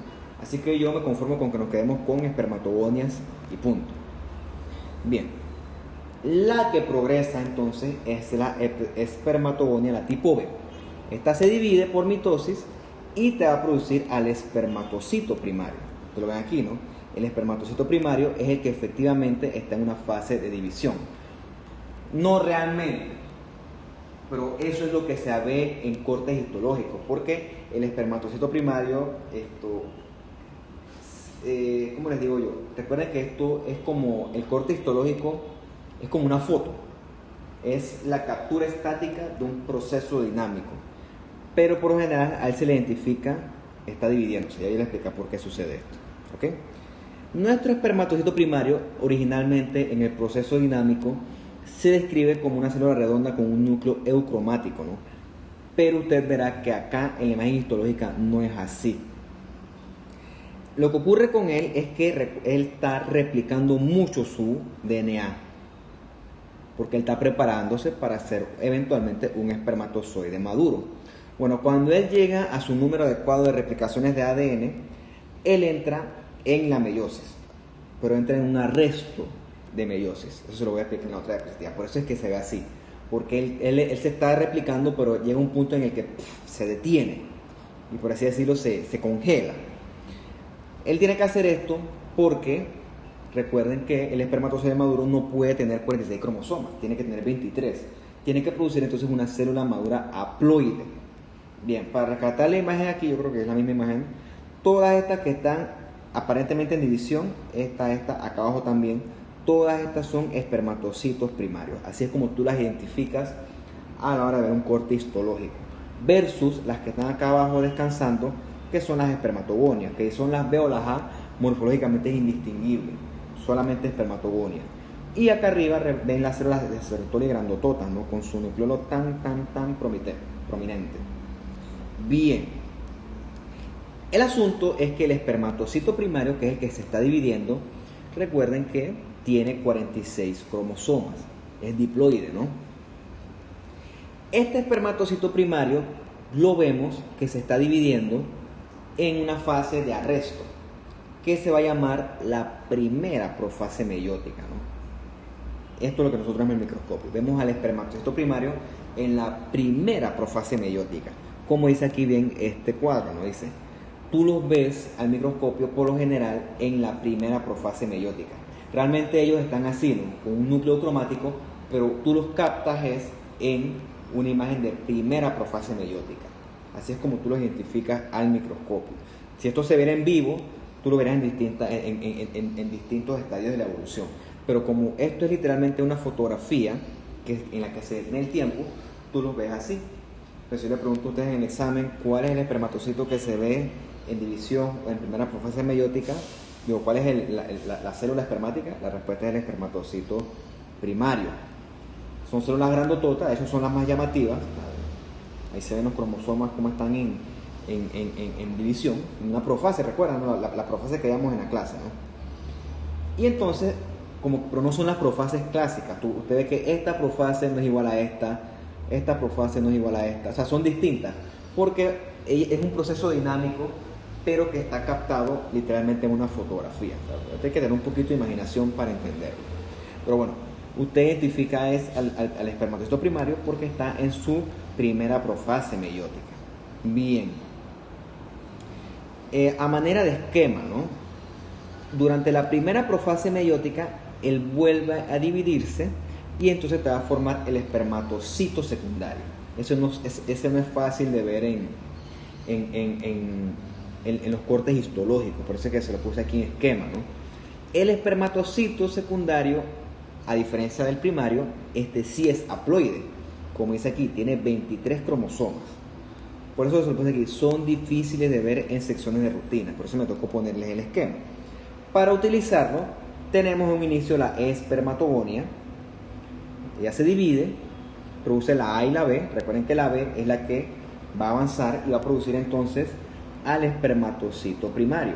Así que yo me conformo con que nos quedemos con espermatogonias y punto. Bien, la que progresa entonces es la espermatogonia, la tipo B. Esta se divide por mitosis y te va a producir al espermatocito primario. Te lo ven aquí, ¿no? El espermatocito primario es el que efectivamente está en una fase de división. No realmente, pero eso es lo que se ve en cortes histológicos, porque el espermatocito primario, ¿cómo les digo yo? Recuerden que esto es como, el corte histológico es como una foto, es la captura estática de un proceso dinámico, pero por lo general a él se le identifica, está dividiéndose, y ahí le explica por qué sucede esto, ¿ok? Nuestro espermatocito primario, originalmente en el proceso dinámico, se describe como una célula redonda con un núcleo eucromático, ¿no? Pero usted verá que acá en la imagen histológica no es así. Lo que ocurre con él es que él está replicando mucho su DNA, porque él está preparándose para ser eventualmente un espermatozoide maduro. Bueno, cuando él llega a su número adecuado de replicaciones de ADN, él entra en la meiosis, pero entra en un arresto de meiosis. Eso se lo voy a explicar en la otra diapositiva. Por eso es que se ve así, porque él se está replicando, pero llega un punto en el que se detiene y, por así decirlo, se congela. Él tiene que hacer esto porque recuerden que el espermatozoide maduro no puede tener 46 cromosomas, tiene que tener 23. Tiene que producir entonces una célula madura haploide. Bien, para rescatar la imagen aquí, yo creo que es la misma imagen. Todas estas que están aparentemente en división, esta, acá abajo también, todas estas son espermatocitos primarios. Así es como tú las identificas a la hora de ver un corte histológico. Versus las que están acá abajo descansando, que son las espermatogonias, que son las B o las A, morfológicamente es indistinguible, solamente espermatogonia. Y acá arriba ven las células de Sertoli grandototas, ¿no? Con su nucleolo tan prominente. Bien, el asunto es que el espermatocito primario, que es el que se está dividiendo, recuerden que tiene 46 cromosomas, es diploide, ¿no? Este espermatocito primario lo vemos que se está dividiendo en una fase de arresto, que se va a llamar la primera profase meiótica, ¿no? Esto es lo que nosotros vemos en el microscopio. Vemos al espermatocito primario en la primera profase meiótica, como dice aquí bien este cuadro, ¿no? Dice, tú los ves al microscopio por lo general en la primera profase meiótica. Realmente ellos están así, ¿no? Con un núcleo cromático, pero tú los captas es en una imagen de primera profase meiótica. Así es como tú los identificas al microscopio. Si esto se viera en vivo, tú lo verás en distintos estadios de la evolución. Pero como esto es literalmente una fotografía en la que se detiene el tiempo, tú los ves así. Entonces yo le pregunto a ustedes en el examen cuál es el espermatocito que se ve en división o en primera profase meiótica. Digo, ¿cuál es la célula espermática? La respuesta es el espermatocito primario. Son células grandototas, esas son las más llamativas. Ahí se ven los cromosomas como están en división, en una profase, recuerdan, ¿no? La profase que veíamos en la clase, ¿no? Y entonces, pero no son las profases clásicas. Usted ve que esta profase no es igual a esta profase no es igual a esta. O sea, son distintas, porque es un proceso dinámico, pero que está captado literalmente en una fotografía. O sea, hay que tener un poquito de imaginación para entenderlo. Pero bueno, usted identifica al espermatocito primario porque está en su primera profase meiótica. Bien. A manera de esquema, ¿no? Durante la primera profase meiótica, él vuelve a dividirse y entonces te va a formar el espermatocito secundario. Ese no es fácil de ver en los cortes histológicos, por eso es que se lo puse aquí en esquema, ¿no? El espermatocito secundario, a diferencia del primario, este sí es haploide, como dice aquí, tiene 23 cromosomas. Por eso se lo puse aquí, son difíciles de ver en secciones de rutina, por eso me tocó ponerles el esquema. Para utilizarlo, tenemos un inicio la espermatogonia, ella se divide, produce la A y la B, recuerden que la B es la que va a avanzar y va a producir entonces al espermatocito primario.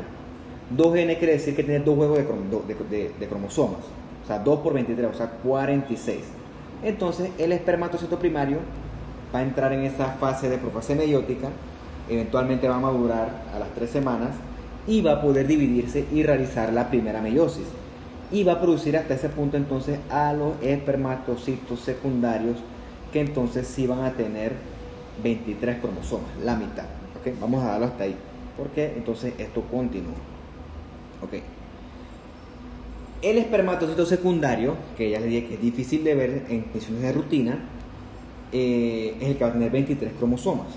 2N quiere decir que tiene dos juegos de cromosomas, o sea, 2 por 23, o sea, 46. Entonces, el espermatocito primario va a entrar en esa fase de profase meiótica, eventualmente va a madurar a las 3 semanas y va a poder dividirse y realizar la primera meiosis. Y va a producir hasta ese punto entonces a los espermatocitos secundarios, que entonces sí van a tener 23 cromosomas, la mitad. ¿Okay? Vamos a darlo hasta ahí, porque entonces esto continúa. Okay. El espermatocito secundario, que ya les dije que es difícil de ver en misiones de rutina, es el que va a tener 23 cromosomas.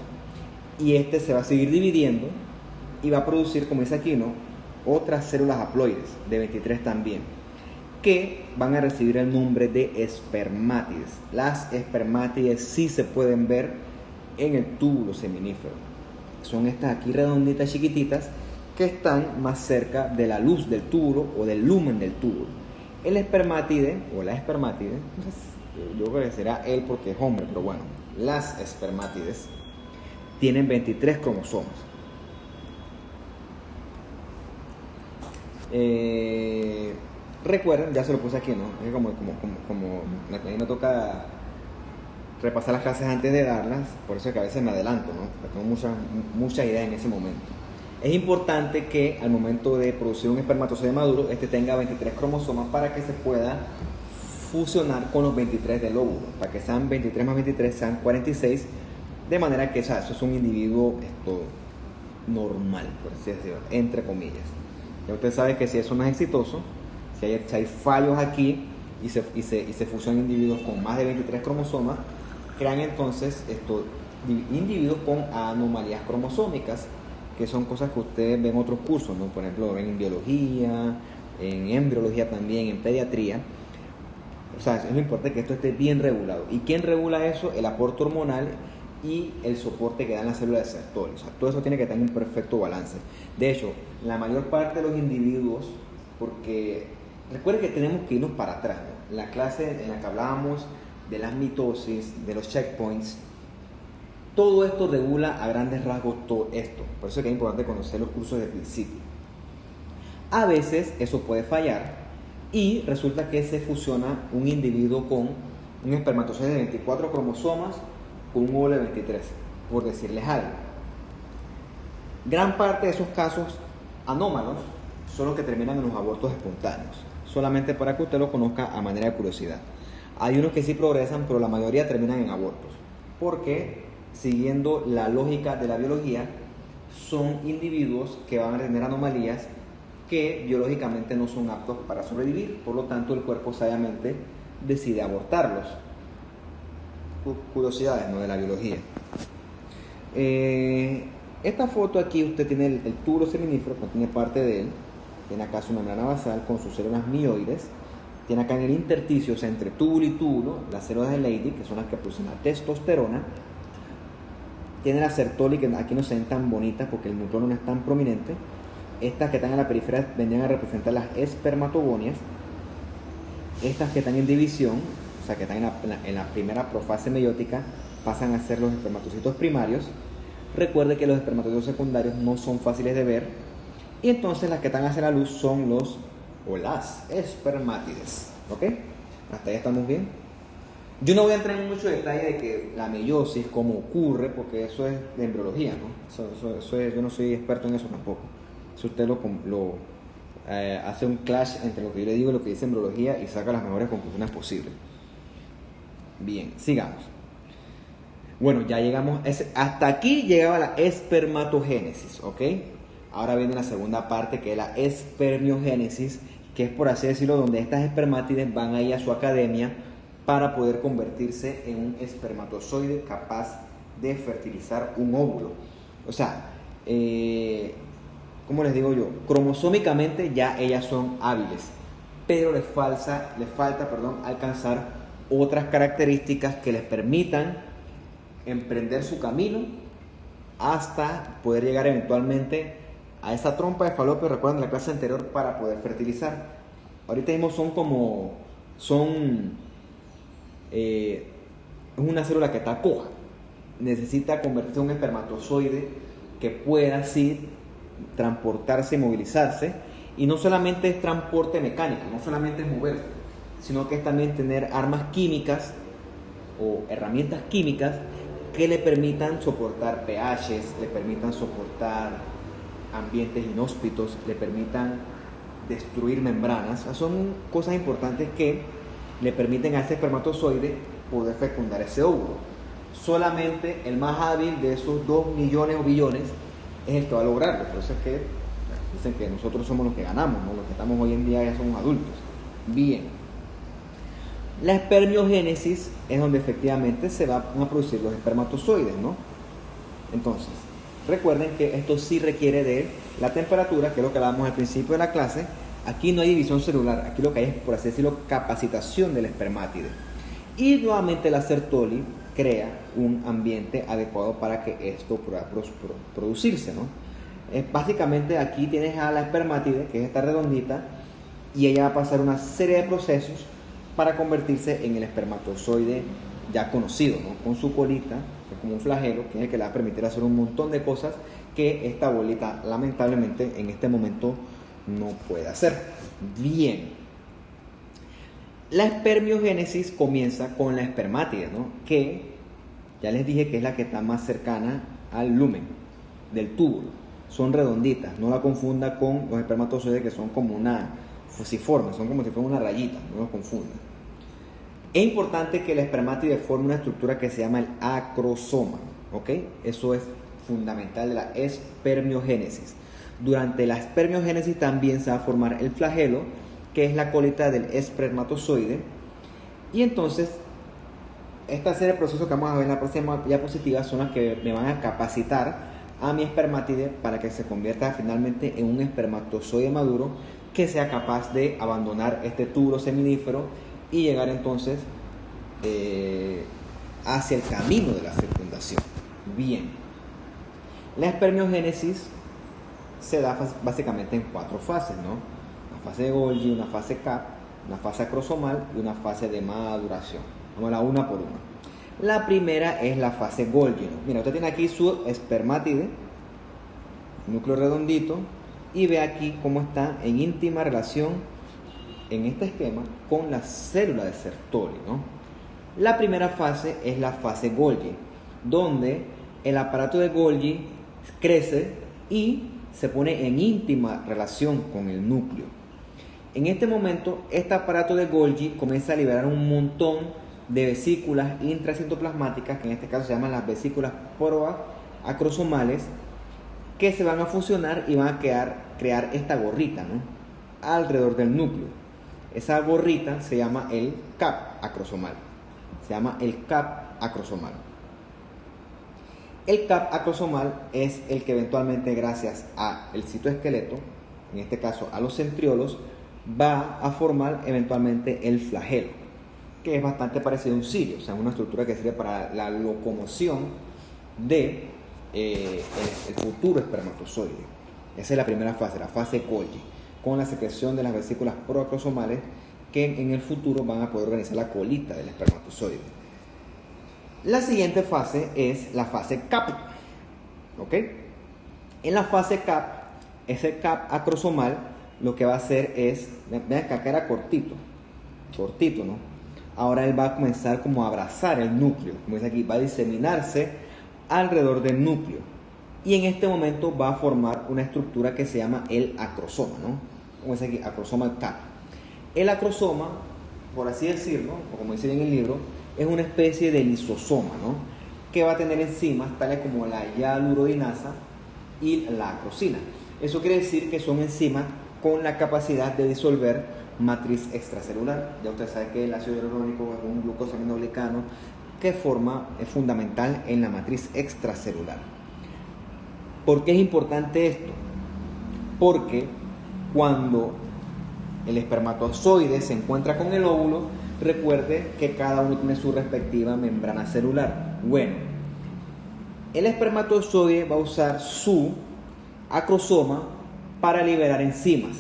Y este se va a seguir dividiendo y va a producir, como dice aquí, ¿no?, otras células haploides de 23 también, que van a recibir el nombre de espermátides. Las espermátides sí se pueden ver en el túbulo seminífero. Son estas aquí redonditas, chiquititas, que están más cerca de la luz del túbulo o del lumen del túbulo. El espermátide o la espermátide, yo creo que será él porque es hombre, pero bueno, las espermátides tienen 23 cromosomas. Recuerden, ya se lo puse aquí, ¿no? Es como a mí me toca repasar las clases antes de darlas, por eso es que a veces me adelanto, ¿no? Porque tengo muchas ideas en ese momento. Es importante que al momento de producir un espermatozoide maduro, este tenga 23 cromosomas para que se pueda fusionar con los 23 del óvulo, para que sean 23 más 23 sean 46, de manera que, o sea, eso es un individuo normal, por así decirlo, entre comillas. Ya usted sabe que si eso no es exitoso, si hay fallos aquí y se fusionan individuos con más de 23 cromosomas, crean entonces individuos con anomalías cromosómicas, que son cosas que ustedes ven en otros cursos, ¿no? Por ejemplo, ven en biología, en embriología también, en pediatría. O sea, es lo importante que esto esté bien regulado. ¿Y quién regula eso? El aporte hormonal y el soporte que dan las células de Sertoli. O sea, todo eso tiene que tener un perfecto balance. De hecho, la mayor parte de los individuos, porque recuerden que tenemos que irnos para atrás, ¿no? La clase en la que hablábamos de las mitosis, de los checkpoints, todo esto regula a grandes rasgos todo esto. Por eso es que es importante conocer los cursos de principio. A veces eso puede fallar, y resulta que se fusiona un individuo con un espermatozoide de 24 cromosomas con un óvulo de 23, por decirles algo. Gran parte de esos casos anómalos son los que terminan en los abortos espontáneos, solamente para que usted lo conozca a manera de curiosidad. Hay unos que sí progresan, pero la mayoría terminan en abortos, porque siguiendo la lógica de la biología, son individuos que van a tener anomalías que biológicamente no son aptos para sobrevivir, por lo tanto el cuerpo sabiamente decide abortarlos. Curiosidades, ¿no?, de la biología. Esta foto aquí usted tiene el túbulo seminífero, que tiene parte de él, tiene acá su membrana basal con sus células mioides, tiene acá en el intersticio, o sea, entre túbulo y túbulo, las células de Leydig, que son las que producen la testosterona, tiene la Sertoli, que aquí no se ven tan bonitas porque el neutrono no es tan prominente. Estas que están en la periferia vendrían a representar las espermatogonias. Estas que están en división, o sea, que están en la primera profase meiótica, pasan a ser los espermatocitos primarios. Recuerde que los espermatocitos secundarios no son fáciles de ver. Y entonces las que están hacia la luz son los o las espermátides. ¿Ok? Hasta ahí estamos bien. Yo no voy a entrar en mucho detalle de que la meiosis, cómo ocurre, porque eso es de embriología, ¿no? Eso es, yo no soy experto en eso tampoco. Si usted hace un clash entre lo que yo le digo y lo que dice embriología y saca las mejores conclusiones posibles. Bien, sigamos. Bueno, ya llegamos, hasta aquí llegaba la espermatogénesis, ¿ok? Ahora viene la segunda parte, que es la espermiogénesis, que es, por así decirlo, donde estas espermátides van ahí a su academia para poder convertirse en un espermatozoide capaz de fertilizar un óvulo. O sea, ¿cómo les digo yo? Cromosómicamente ya ellas son hábiles, pero les falta, alcanzar otras características que les permitan emprender su camino hasta poder llegar eventualmente a esa trompa de falopio, recuerden la clase anterior, para poder fertilizar. Ahorita mismo es una célula que está coja, necesita convertirse en un espermatozoide que pueda así transportarse y movilizarse, y no solamente es transporte mecánico, no solamente es moverse, sino que es también tener armas químicas o herramientas químicas que le permitan soportar pHs, le permitan soportar ambientes inhóspitos, le permitan destruir membranas. O sea, son cosas importantes que le permiten a ese espermatozoide poder fecundar ese óvulo. Solamente el más hábil de esos 2 millones o billones es el que va a lograrlo. Por eso es que dicen que nosotros somos los que ganamos, ¿no? Los que estamos hoy en día ya somos adultos. Bien. La espermiogénesis es donde efectivamente se van a producir los espermatozoides, ¿no? Entonces, recuerden que esto sí requiere de la temperatura, que es lo que hablábamos al principio de la clase. Aquí no hay división celular, aquí lo que hay es, por así decirlo, capacitación del espermátide. Y nuevamente la Sertoli crea un ambiente adecuado para que esto pueda producirse, ¿no? Básicamente aquí tienes a la espermátide, que es esta redondita, y ella va a pasar una serie de procesos para convertirse en el espermatozoide ya conocido, ¿no? Con su colita, que es como un flagelo, que es el que le va a permitir hacer un montón de cosas que esta bolita lamentablemente en este momento no puede hacer. Bien. La espermiogénesis comienza con la espermátide, ¿no? Que ya les dije que es la que está más cercana al lumen del túbulo. Son redonditas, no la confunda con los espermatozoides, que son como una fusiforme, son como si fuera una rayita, no los confundan. Es importante que la espermátide forme una estructura que se llama el acrosoma, ¿ok? Eso es fundamental de la espermiogénesis. Durante la espermiogénesis también se va a formar el flagelo, que es la colita del espermatozoide, y entonces esta serie de procesos que vamos a ver en la próxima diapositiva son las que me van a capacitar a mi espermátide para que se convierta finalmente en un espermatozoide maduro que sea capaz de abandonar este túbulo seminífero y llegar entonces hacia el camino de la fecundación. Bien, la espermiogénesis se da básicamente en 4 fases, ¿no? Una fase de Golgi, una fase CAP, una fase acrosomal y una fase de maduración. Vamos a la una por una. La primera es la fase Golgi, ¿no? Mira, usted tiene aquí su espermátide, núcleo redondito, y ve aquí cómo está en íntima relación en este esquema con la célula de Sertoli, ¿no? La primera fase es la fase Golgi, donde el aparato de Golgi crece y se pone en íntima relación con el núcleo. En este momento, este aparato de Golgi comienza a liberar un montón de vesículas intracitoplasmáticas, que en este caso se llaman las vesículas proacrosomales, que se van a fusionar y van a crear esta gorrita, ¿no?, alrededor del núcleo. Esa gorrita se llama el cap acrosomal. El cap acrosomal es el que eventualmente, gracias al citoesqueleto, en este caso a los centriolos, va a formar eventualmente el flagelo, que es bastante parecido a un cirio, o sea, una estructura que sirve para la locomoción de el futuro espermatozoide. Esa es la primera fase, la fase Golgi, con la secreción de las vesículas proacrosomales que en el futuro van a poder organizar la colita del espermatozoide. La siguiente fase es la fase cap, ¿ok? En la fase cap, ese cap acrosomal lo que va a hacer es, vean que acá era cortito, ¿no? Ahora él va a comenzar como a abrazar el núcleo, como dice aquí, va a diseminarse alrededor del núcleo. Y en este momento va a formar una estructura que se llama el acrosoma, ¿no? Como dice aquí, acrosoma cap. El acrosoma, por así decirlo, o como dice en el libro, es una especie de lisosoma, ¿no?, que va a tener enzimas tales como la hialuronidasa y la acrosina. Eso quiere decir que son enzimas con la capacidad de disolver matriz extracelular. Ya usted sabe que el ácido hialurónico es un glucosaminoglicano que es fundamental en la matriz extracelular. ¿Por qué es importante esto? Porque cuando el espermatozoide se encuentra con el óvulo, recuerde que cada uno tiene su respectiva membrana celular. Bueno, el espermatozoide va a usar su acrosoma para liberar enzimas,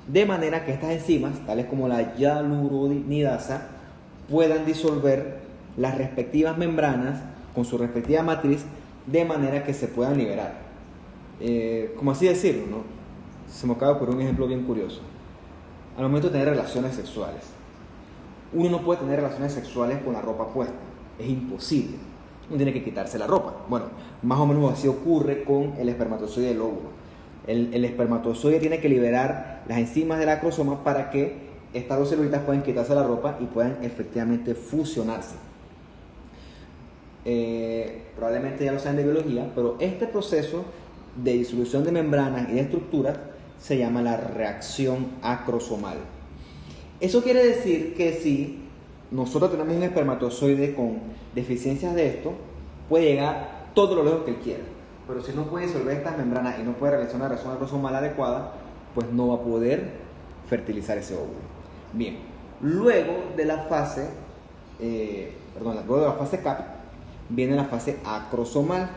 de manera que estas enzimas, tales como la hialuronidasa, puedan disolver las respectivas membranas con su respectiva matriz, de manera que se puedan liberar. Como así decirlo, ¿no? Se me acaba de ocurrir un ejemplo bien curioso. Al momento de tener relaciones sexuales, uno no puede tener relaciones sexuales con la ropa puesta, es imposible. Uno tiene que quitarse la ropa. Bueno, más o menos así ocurre con el espermatozoide del óvulo. El espermatozoide tiene que liberar las enzimas del acrosoma para que estas dos celulitas puedan quitarse la ropa y puedan efectivamente fusionarse. Probablemente ya lo saben de biología, pero este proceso de disolución de membranas y de estructuras se llama la reacción acrosomal. Eso quiere decir que si nosotros tenemos un espermatozoide con deficiencias de esto, puede llegar todo lo lejos que él quiera. Pero si no puede disolver estas membranas y no puede realizar una reacción acrosomal adecuada, pues no va a poder fertilizar ese óvulo. Bien, luego de la fase, luego de la fase cap, viene la fase acrosomal,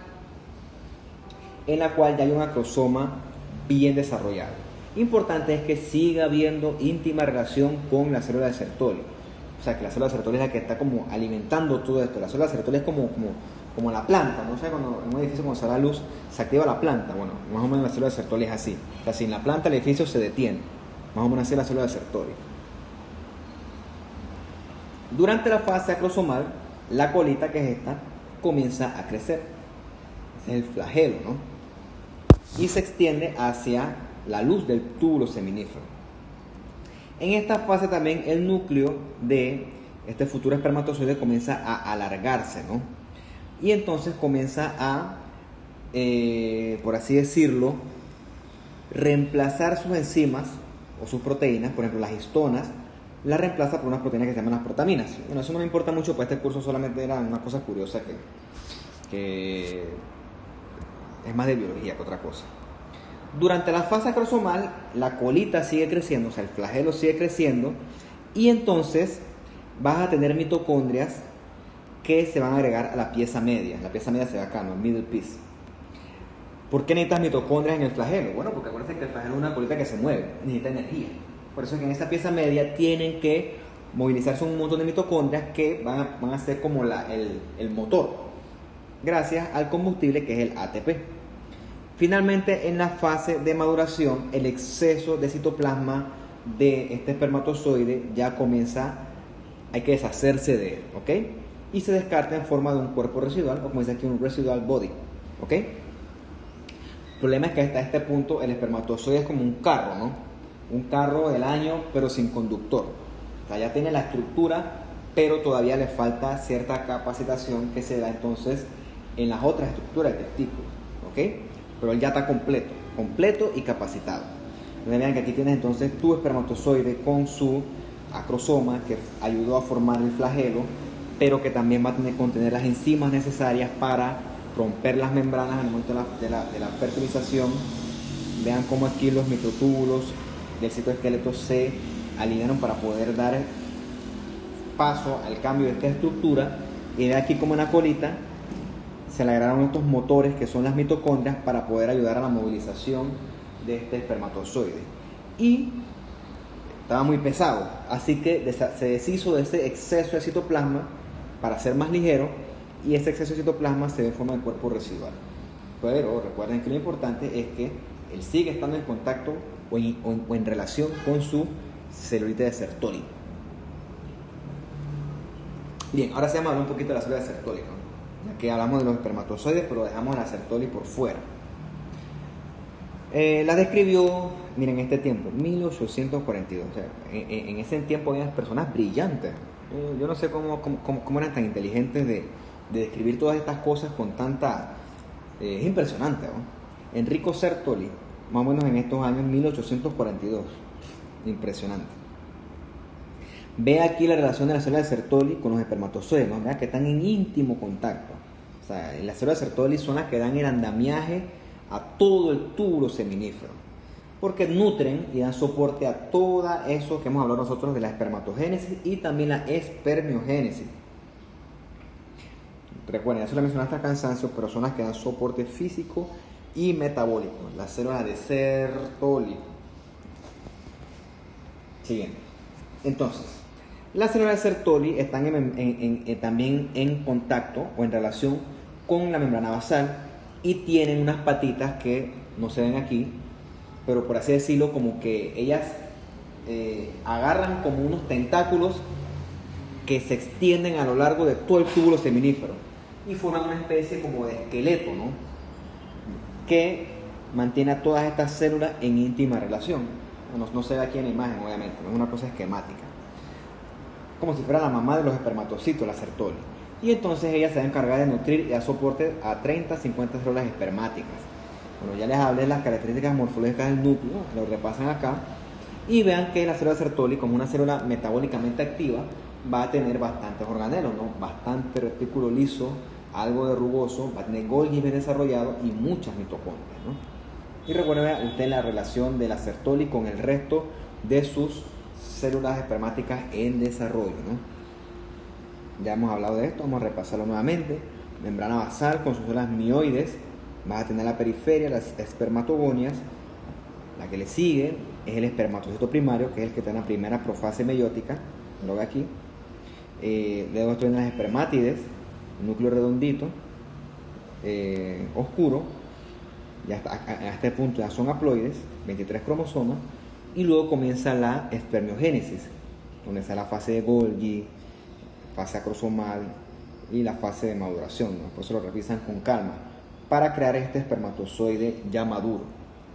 en la cual ya hay un acrosoma bien desarrollado. Importante es que siga habiendo íntima relación con la célula de Sertoli. O sea, que la célula de Sertoli es la que está como alimentando todo esto. La célula de Sertoli es como la planta, ¿no? O sea, cuando en un edificio cuando se da luz, se activa la planta. Bueno, más o menos la célula de Sertoli es así. O sea, sin la planta el edificio se detiene. Más o menos así es la célula de Sertoli. Durante la fase acrosomal, la colita, que es esta, comienza a crecer. Ese es el flagelo, ¿no? Y se extiende hacia la luz del túbulo seminífero. En esta fase también el núcleo de este futuro espermatozoide comienza a alargarse, ¿no? Y entonces comienza a, por así decirlo, reemplazar sus enzimas o sus proteínas, por ejemplo las histonas, las reemplaza por unas proteínas que se llaman las protaminas. Bueno, eso no me importa mucho, pues este curso solamente era una cosa curiosa que es más de biología que otra cosa. Durante la fase acrosomal, la colita sigue creciendo, o sea, el flagelo sigue creciendo, y entonces vas a tener mitocondrias que se van a agregar a la pieza media. La pieza media se ve acá, ¿no? Middle piece. ¿Por qué necesitas mitocondrias en el flagelo? Bueno, porque acuérdense que el flagelo es una colita que se mueve, necesita energía. Por eso es que en esa pieza media tienen que movilizarse un montón de mitocondrias que van a ser como el motor, gracias al combustible que es el ATP. Finalmente, en la fase de maduración, el exceso de citoplasma de este espermatozoide ya comienza, hay que deshacerse de él, ¿ok? Y se descarta en forma de un cuerpo residual, o como dice aquí, un residual body, ¿ok? El problema es que hasta este punto el espermatozoide es como un carro, ¿no? Un carro del año, pero sin conductor. O sea, ya tiene la estructura, pero todavía le falta cierta capacitación que se da entonces en las otras estructuras del testículo, ¿ok? Pero él ya está completo y capacitado. Vean que aquí tienes entonces tu espermatozoide con su acrosoma que ayudó a formar el flagelo, pero que también va a tener que contener las enzimas necesarias para romper las membranas al momento de la fertilización. Vean cómo aquí los microtúbulos del citoesqueleto se alinearon para poder dar paso al cambio de esta estructura. Y de aquí como en la colita se le agregaron estos motores que son las mitocondrias para poder ayudar a la movilización de este espermatozoide. Y estaba muy pesado, así que se deshizo de ese exceso de citoplasma para ser más ligero, y ese exceso de citoplasma se ve en forma de cuerpo residual. Pero recuerden que lo importante es que él sigue estando en contacto o en relación con su celulita de Sertoli. Bien, ahora se llama hablar un poquito de la célula de Sertoli, ¿no? Ya que hablamos de los espermatozoides, pero dejamos la Sertoli por fuera. La describió, miren, en este tiempo, 1842. O sea, en ese tiempo había personas brillantes. Yo no sé cómo eran tan inteligentes de describir todas estas cosas con tanta... es impresionante, ¿no? Enrico Sertoli, más o menos en estos años 1842. Impresionante. Ve aquí la relación de la célula de Sertoli con los espermatozoides, ¿no? Vean que están en íntimo contacto. O sea, las células de Sertoli son las que dan el andamiaje a todo el túbulo seminífero, porque nutren y dan soporte a todo eso que hemos hablado nosotros de la espermatogénesis y también la espermiogénesis. Recuerden, eso lo mencioné hasta cansancio, pero son las que dan soporte físico y metabólico, las células de Sertoli. Siguiente. Entonces, las células de Sertoli están también en contacto o en relación con la membrana basal y tienen unas patitas que no se ven aquí, pero por así decirlo, como que ellas agarran como unos tentáculos que se extienden a lo largo de todo el túbulo seminífero y forman una especie como de esqueleto, ¿no? Que mantiene a todas estas células en íntima relación. No se ve aquí en la imagen, obviamente, no es una cosa esquemática. Como si fuera la mamá de los espermatocitos, la Sertoli. Y entonces ella se va a encargar de nutrir y dar soporte a 30-50 células espermáticas. Bueno, ya les hablé de las características morfológicas del núcleo, lo repasan acá. Y vean que la célula Sertoli, como una célula metabólicamente activa, va a tener bastantes organelos, ¿no? Bastante retículo liso, algo de rugoso, va a tener Golgi bien desarrollado y muchas mitocondrias, ¿no? Y recuerden usted la relación de la Sertoli con el resto de sus células espermáticas en desarrollo, ¿no? Ya hemos hablado de esto, vamos a repasarlo nuevamente. Membrana basal con sus células mioides, vas a tener la periferia, las espermatogonias. La que le sigue es el espermatocito primario, que es el que está en la primera profase meiótica, lo ve aquí. Luego estoy en las espermátides, núcleo redondito, oscuro. Ya hasta, a este punto ya son haploides, 23 cromosomas. Y luego comienza la espermiogénesis, donde está la fase de Golgi, fase acrosomal y la fase de maduración, ¿no? Por eso lo revisan con calma, para crear este espermatozoide ya maduro,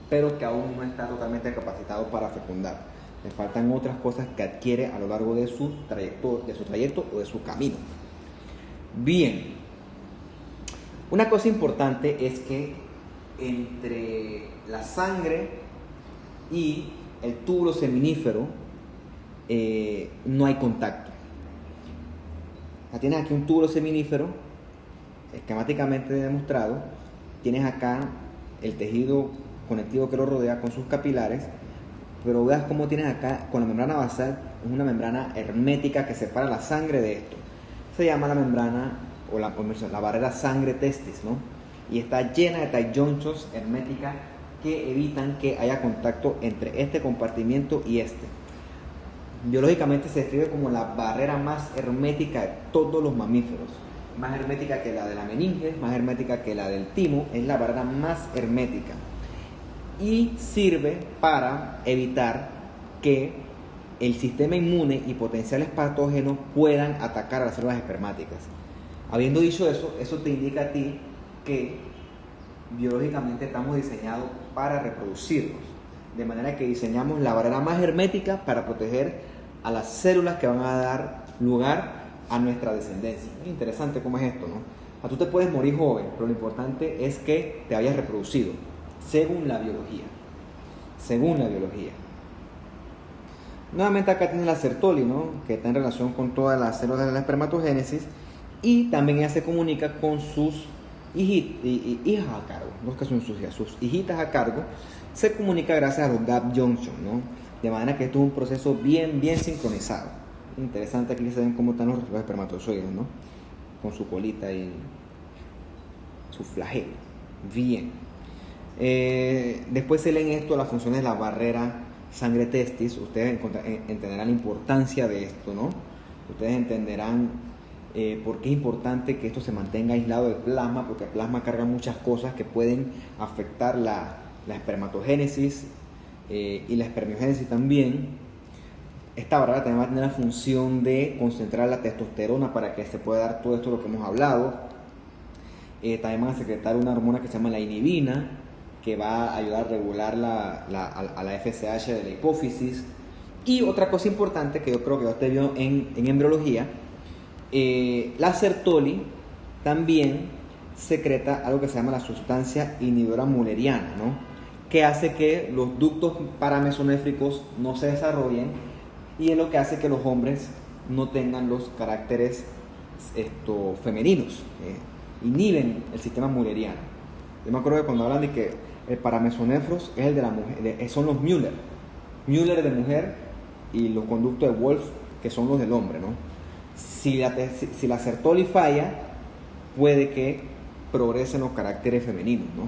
pero que aún no está totalmente capacitado para fecundar. Le faltan otras cosas que adquiere a lo largo de su trayecto o de su camino. Bien, una cosa importante es que entre la sangre y el túbulo seminífero no hay contacto. Ya tienes aquí un túbulo seminífero esquemáticamente demostrado. Tienes acá el tejido conectivo que lo rodea con sus capilares, pero veas cómo tienes acá con la membrana basal, es una membrana hermética que separa la sangre de esto. Se llama la membrana o la barrera sangre-testis, ¿no? Y está llena de tight junctions herméticas que evitan que haya contacto entre este compartimiento y este. Biológicamente se describe como la barrera más hermética de todos los mamíferos. Más hermética que la de la meninge, más hermética que la del timo, es la barrera más hermética. Y sirve para evitar que el sistema inmune y potenciales patógenos puedan atacar a las células espermáticas. Habiendo dicho eso, eso te indica a ti que biológicamente estamos diseñados para reproducirnos, de manera que diseñamos la barrera más hermética para proteger a las células que van a dar lugar a nuestra descendencia. Muy interesante cómo es esto, ¿no? Tú te puedes morir joven, pero lo importante es que te hayas reproducido, según la biología. Según la biología. Nuevamente acá tienes la Sertoli, ¿no? Que está en relación con todas las células de la espermatogénesis, y también ella se comunica con sus hijas a cargo, no es que son sus hijas, sus hijitas a cargo, se comunica gracias a los gap junction, ¿no? De manera que esto es un proceso bien sincronizado. Interesante, aquí se ven cómo están los espermatozoides, ¿no? Con su colita y su flagelo. Bien. Después se leen esto, las funciones de la barrera sangre-testis. Ustedes entenderán la importancia de esto, ¿no? Ustedes entenderán por qué es importante que esto se mantenga aislado del plasma, porque el plasma carga muchas cosas que pueden afectar la espermatogénesis y la espermiogénesis también. Esta barrera también va a tener la función de concentrar la testosterona para que se pueda dar todo esto de lo que hemos hablado. También van a secretar una hormona que se llama la inhibina, que va a ayudar a regular a la FSH de la hipófisis. Y otra cosa importante que yo creo que usted vio en embriología, la Sertoli también secreta algo que se llama la sustancia inhibidora mulleriana, ¿no? Que hace que los ductos paramesonéfricos no se desarrollen, y es lo que hace que los hombres no tengan los caracteres femeninos, inhiben el sistema mulleriano. Yo me acuerdo que cuando hablan de que el paramesonéfros es el de la mujer, son los Müller de mujer, y los conductos de Wolf, que son los del hombre, ¿no? Si la Sertoli falla, puede que progresen los caracteres femeninos, ¿no?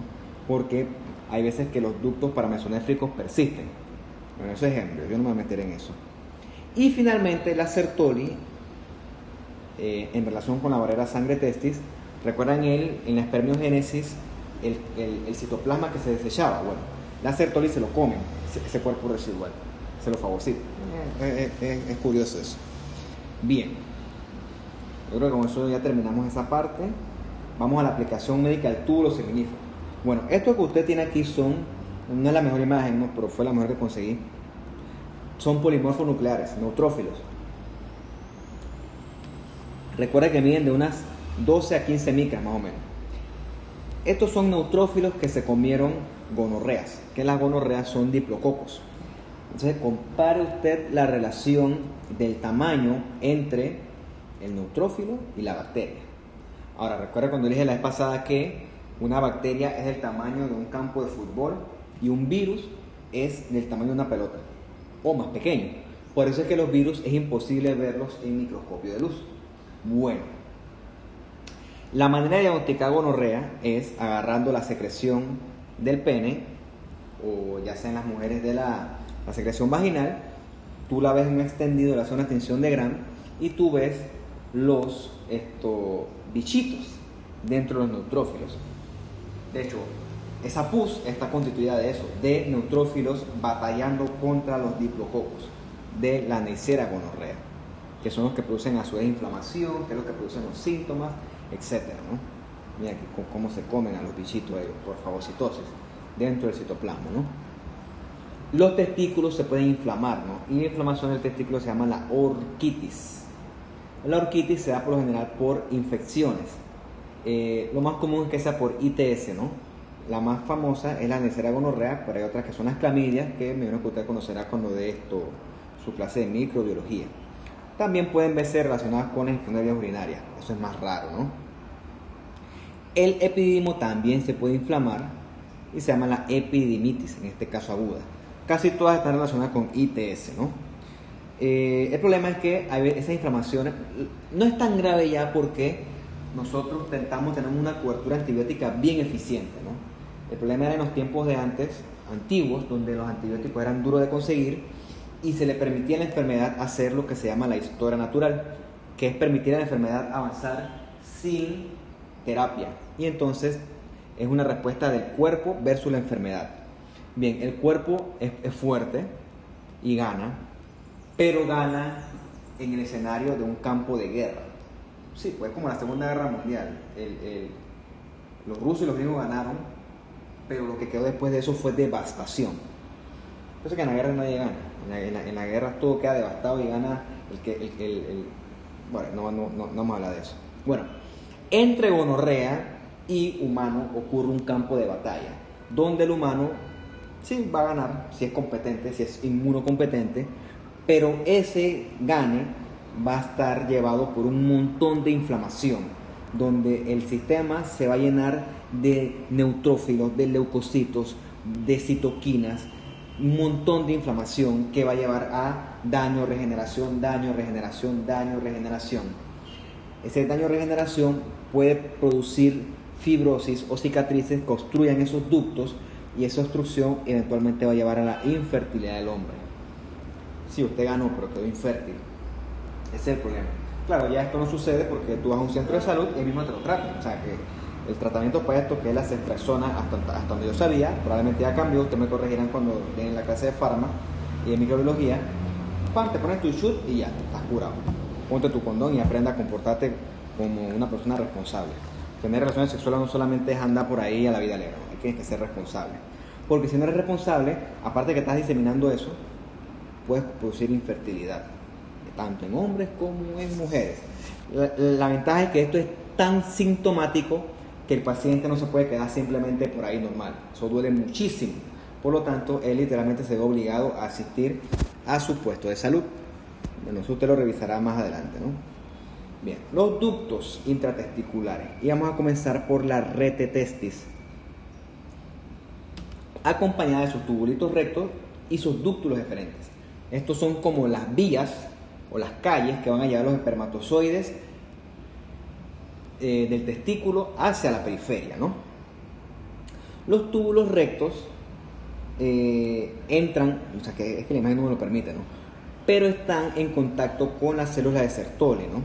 Porque hay veces que los ductos paramesonéfricos persisten. Bueno, ese es ejemplo, yo no me voy a meter en eso. Y finalmente la Sertoli, en relación con la barrera sangre-testis, recuerdan en la espermiogénesis el citoplasma que se desechaba. Bueno, la Sertoli se lo comen, ese cuerpo residual, se lo fagocita. Es curioso eso. Bien, yo creo que con eso ya terminamos esa parte. Vamos a la aplicación médica del túbulo seminífero. Bueno, esto que usted tiene aquí no es la mejor imagen, ¿no? Pero fue la mejor que conseguí. Son polimorfos nucleares, neutrófilos. Recuerda que miden de unas 12 a 15 micras más o menos. Estos son neutrófilos que se comieron gonorreas, que las gonorreas son diplococos. Entonces compare usted la relación del tamaño entre el neutrófilo y la bacteria. Ahora, recuerda cuando dije la vez pasada que una bacteria es del tamaño de un campo de fútbol y un virus es del tamaño de una pelota, o más pequeño. Por eso es que los virus es imposible verlos en microscopio de luz. Bueno, la manera de diagnosticar gonorrea es agarrando la secreción del pene, o ya sea en las mujeres de la secreción vaginal. Tú la ves en un extendido, le haces una extensión de Gram y tú ves los bichitos dentro de los neutrófilos. De hecho, esa pus está constituida de eso, de neutrófilos batallando contra los diplococos de la Neisseria gonorrea, que son los que producen a su vez inflamación, que es lo que producen los síntomas, etcétera, ¿no? Mira aquí cómo se comen a los bichitos ellos, por fagocitosis, dentro del citoplasma, ¿no? Los testículos se pueden inflamar, ¿no? Y la inflamación del testículo se llama la orquitis. La orquitis se da por lo general por infecciones. Lo más común es que sea por ITS, ¿no? La más famosa es la Neisseria gonorrea, pero hay otras que son las clamidias, que me imagino que usted conocerá cuando dé su clase de microbiología. También pueden verse relacionadas con las infecciones urinarias, eso es más raro, ¿no? El epididimo también se puede inflamar y se llama la epididimitis, en este caso aguda. Casi todas están relacionadas con ITS, ¿no? El problema es que esa inflamación no es tan grave ya, porque nosotros tenemos una cobertura antibiótica bien eficiente, ¿no? El problema era en los tiempos de antes, antiguos, donde los antibióticos eran duros de conseguir y se le permitía a la enfermedad hacer lo que se llama la historia natural, que es permitir a la enfermedad avanzar sin terapia. Y entonces es una respuesta del cuerpo versus la enfermedad. Bien, el cuerpo es fuerte, y gana, pero gana en el escenario de un campo de guerra. Sí, pues como la Segunda Guerra Mundial. Los rusos y los gringos ganaron, pero lo que quedó después de eso fue devastación. Entonces que en la guerra nadie gana. En la guerra todo queda devastado y gana bueno, no vamos a hablar de eso. Bueno, entre gonorrea y humano ocurre un campo de batalla, donde el humano sí va a ganar, si es competente, si es inmunocompetente, pero ese gane va a estar llevado por un montón de inflamación, donde el sistema se va a llenar de neutrófilos, de leucocitos, de citoquinas, un montón de inflamación que va a llevar a daño, regeneración, daño, regeneración, daño, regeneración. Ese daño, regeneración puede producir fibrosis o cicatrices que obstruyan esos ductos y esa obstrucción eventualmente va a llevar a la infertilidad del hombre. Sí, usted ganó, pero quedó infértil. Ese es el problema. Claro, ya esto no sucede porque tú vas a un centro de salud y ellos mismo te lo tratan. O sea que el tratamiento para esto, que es la ceftriaxona, hasta donde yo sabía, probablemente ya cambió, ustedes me corregirán cuando den la clase de farma y de microbiología. Te pones tu shoot y ya, estás curado. Ponte tu condón y aprenda a comportarte como una persona responsable. Tener relaciones sexuales no solamente es andar por ahí a la vida alegre, hay que ser responsable. Porque si no eres responsable, aparte de que estás diseminando eso, puedes producir infertilidad, tanto en hombres como en mujeres. La ventaja es que esto es tan sintomático que el paciente no se puede quedar simplemente por ahí normal. Eso duele muchísimo. Por lo tanto, él literalmente se ve obligado a asistir a su puesto de salud. Bueno, eso usted lo revisará más adelante, ¿no? Bien, los ductos intratesticulares. Y vamos a comenzar por la rete testis, acompañada de sus tubulitos rectos y sus dúctulos eferentes. Estos son como las vías o las calles que van a llevar los espermatozoides del testículo hacia la periferia, ¿no? Los túbulos rectos entran, o sea que es que la imagen no me lo permite, ¿no? Pero están en contacto con las células de Sertoli, ¿no?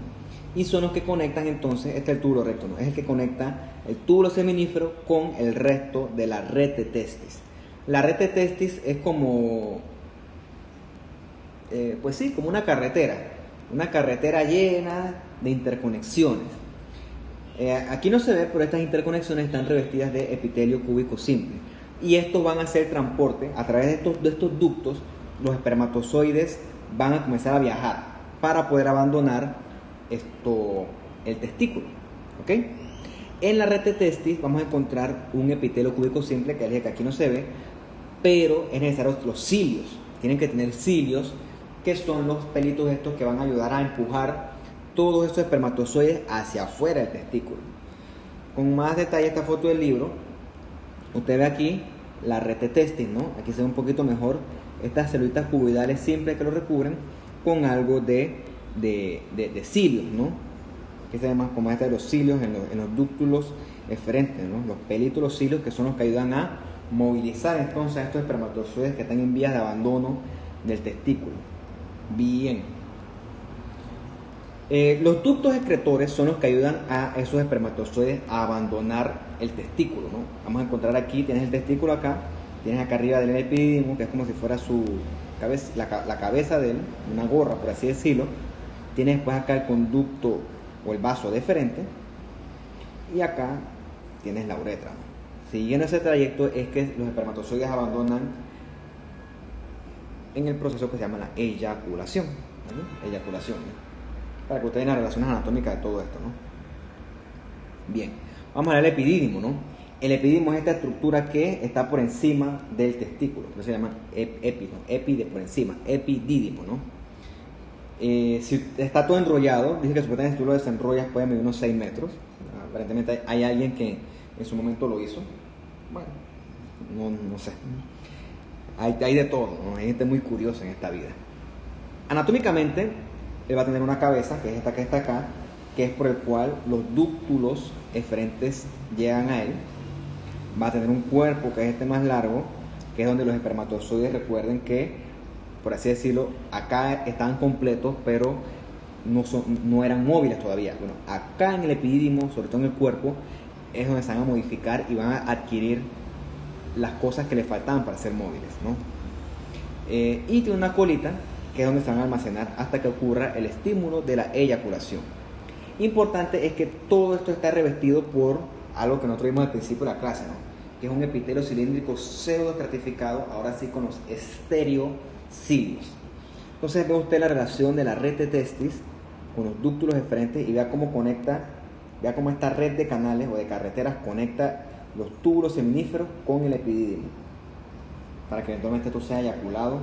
Y son los que conectan entonces, este es el túbulo recto, ¿no? Es el que conecta el túbulo seminífero con el resto de la rete testis. La rete testis es como, pues sí, como una carretera llena de interconexiones. Aquí no se ve, pero estas interconexiones están revestidas de epitelio cúbico simple. Y estos van a hacer transporte a través de estos ductos. Los espermatozoides van a comenzar a viajar para poder abandonar el testículo. ¿Ok? En la rete testis vamos a encontrar un epitelio cúbico simple, que es el que aquí no se ve, pero es necesario los cilios. Tienen que tener cilios, que son los pelitos estos que van a ayudar a empujar todos estos espermatozoides hacia afuera del testículo. Con más detalle esta foto del libro, usted ve aquí la rete testis, ¿no? Aquí se ve un poquito mejor estas celulitas cuboidales simples que lo recubren con algo de cilios, ¿no? Aquí se ve más como los cilios en los dúctulos eferentes, ¿no? Los pelitos, los cilios, que son los que ayudan a movilizar entonces a estos espermatozoides que están en vías de abandono del testículo. Bien. Los ductos excretores son los que ayudan a esos espermatozoides a abandonar el testículo, ¿no? Vamos a encontrar aquí, tienes el testículo acá, tienes acá arriba del epidídimo, que es como si fuera su cabeza, la cabeza de él, una gorra, por así decirlo. Tienes después acá el conducto o el vaso deferente, y acá tienes la uretra, ¿no? Siguiendo ese trayecto es que los espermatozoides abandonan en el proceso que se llama la eyaculación, ¿no? Eyaculación, ¿no? Para que ustedes vean las relaciones anatómicas de todo esto, ¿no? Bien, vamos a ver el epidídimo, ¿no? El epidídimo es esta estructura que está por encima del testículo, por eso se llama epi, ¿no? Epi de por encima, epidídimo, ¿no? Si está todo enrollado, dice que supuestamente si tú lo desenrollas puede medir unos 6 metros. Aparentemente hay alguien que en su momento lo hizo. Bueno, no sé. Hay de todo, ¿no? Hay gente muy curiosa en esta vida. Anatómicamente, él va a tener una cabeza, que es esta que está acá, que es por el cual los dúctulos eferentes llegan a él. Va a tener un cuerpo, que es este más largo, que es donde los espermatozoides, recuerden que, por así decirlo, acá estaban completos, pero no eran móviles todavía. Bueno, acá en el epidídimo, sobre todo en el cuerpo, es donde se van a modificar y van a adquirir las cosas que le faltaban para ser móviles, ¿no? y tiene una colita que es donde se van a almacenar hasta que ocurra el estímulo de la eyaculación. Importante es que todo esto está revestido por algo que nosotros vimos al principio de la clase, ¿no? Que es un epitelio cilíndrico pseudoestratificado, ahora sí con los estereocilios. Entonces ve usted la relación de la red de testis con los dúctulos eferentes y vea cómo conecta, vea cómo esta red de canales o de carreteras conecta los túbulos seminíferos con el epidídimo, para que eventualmente esto sea eyaculado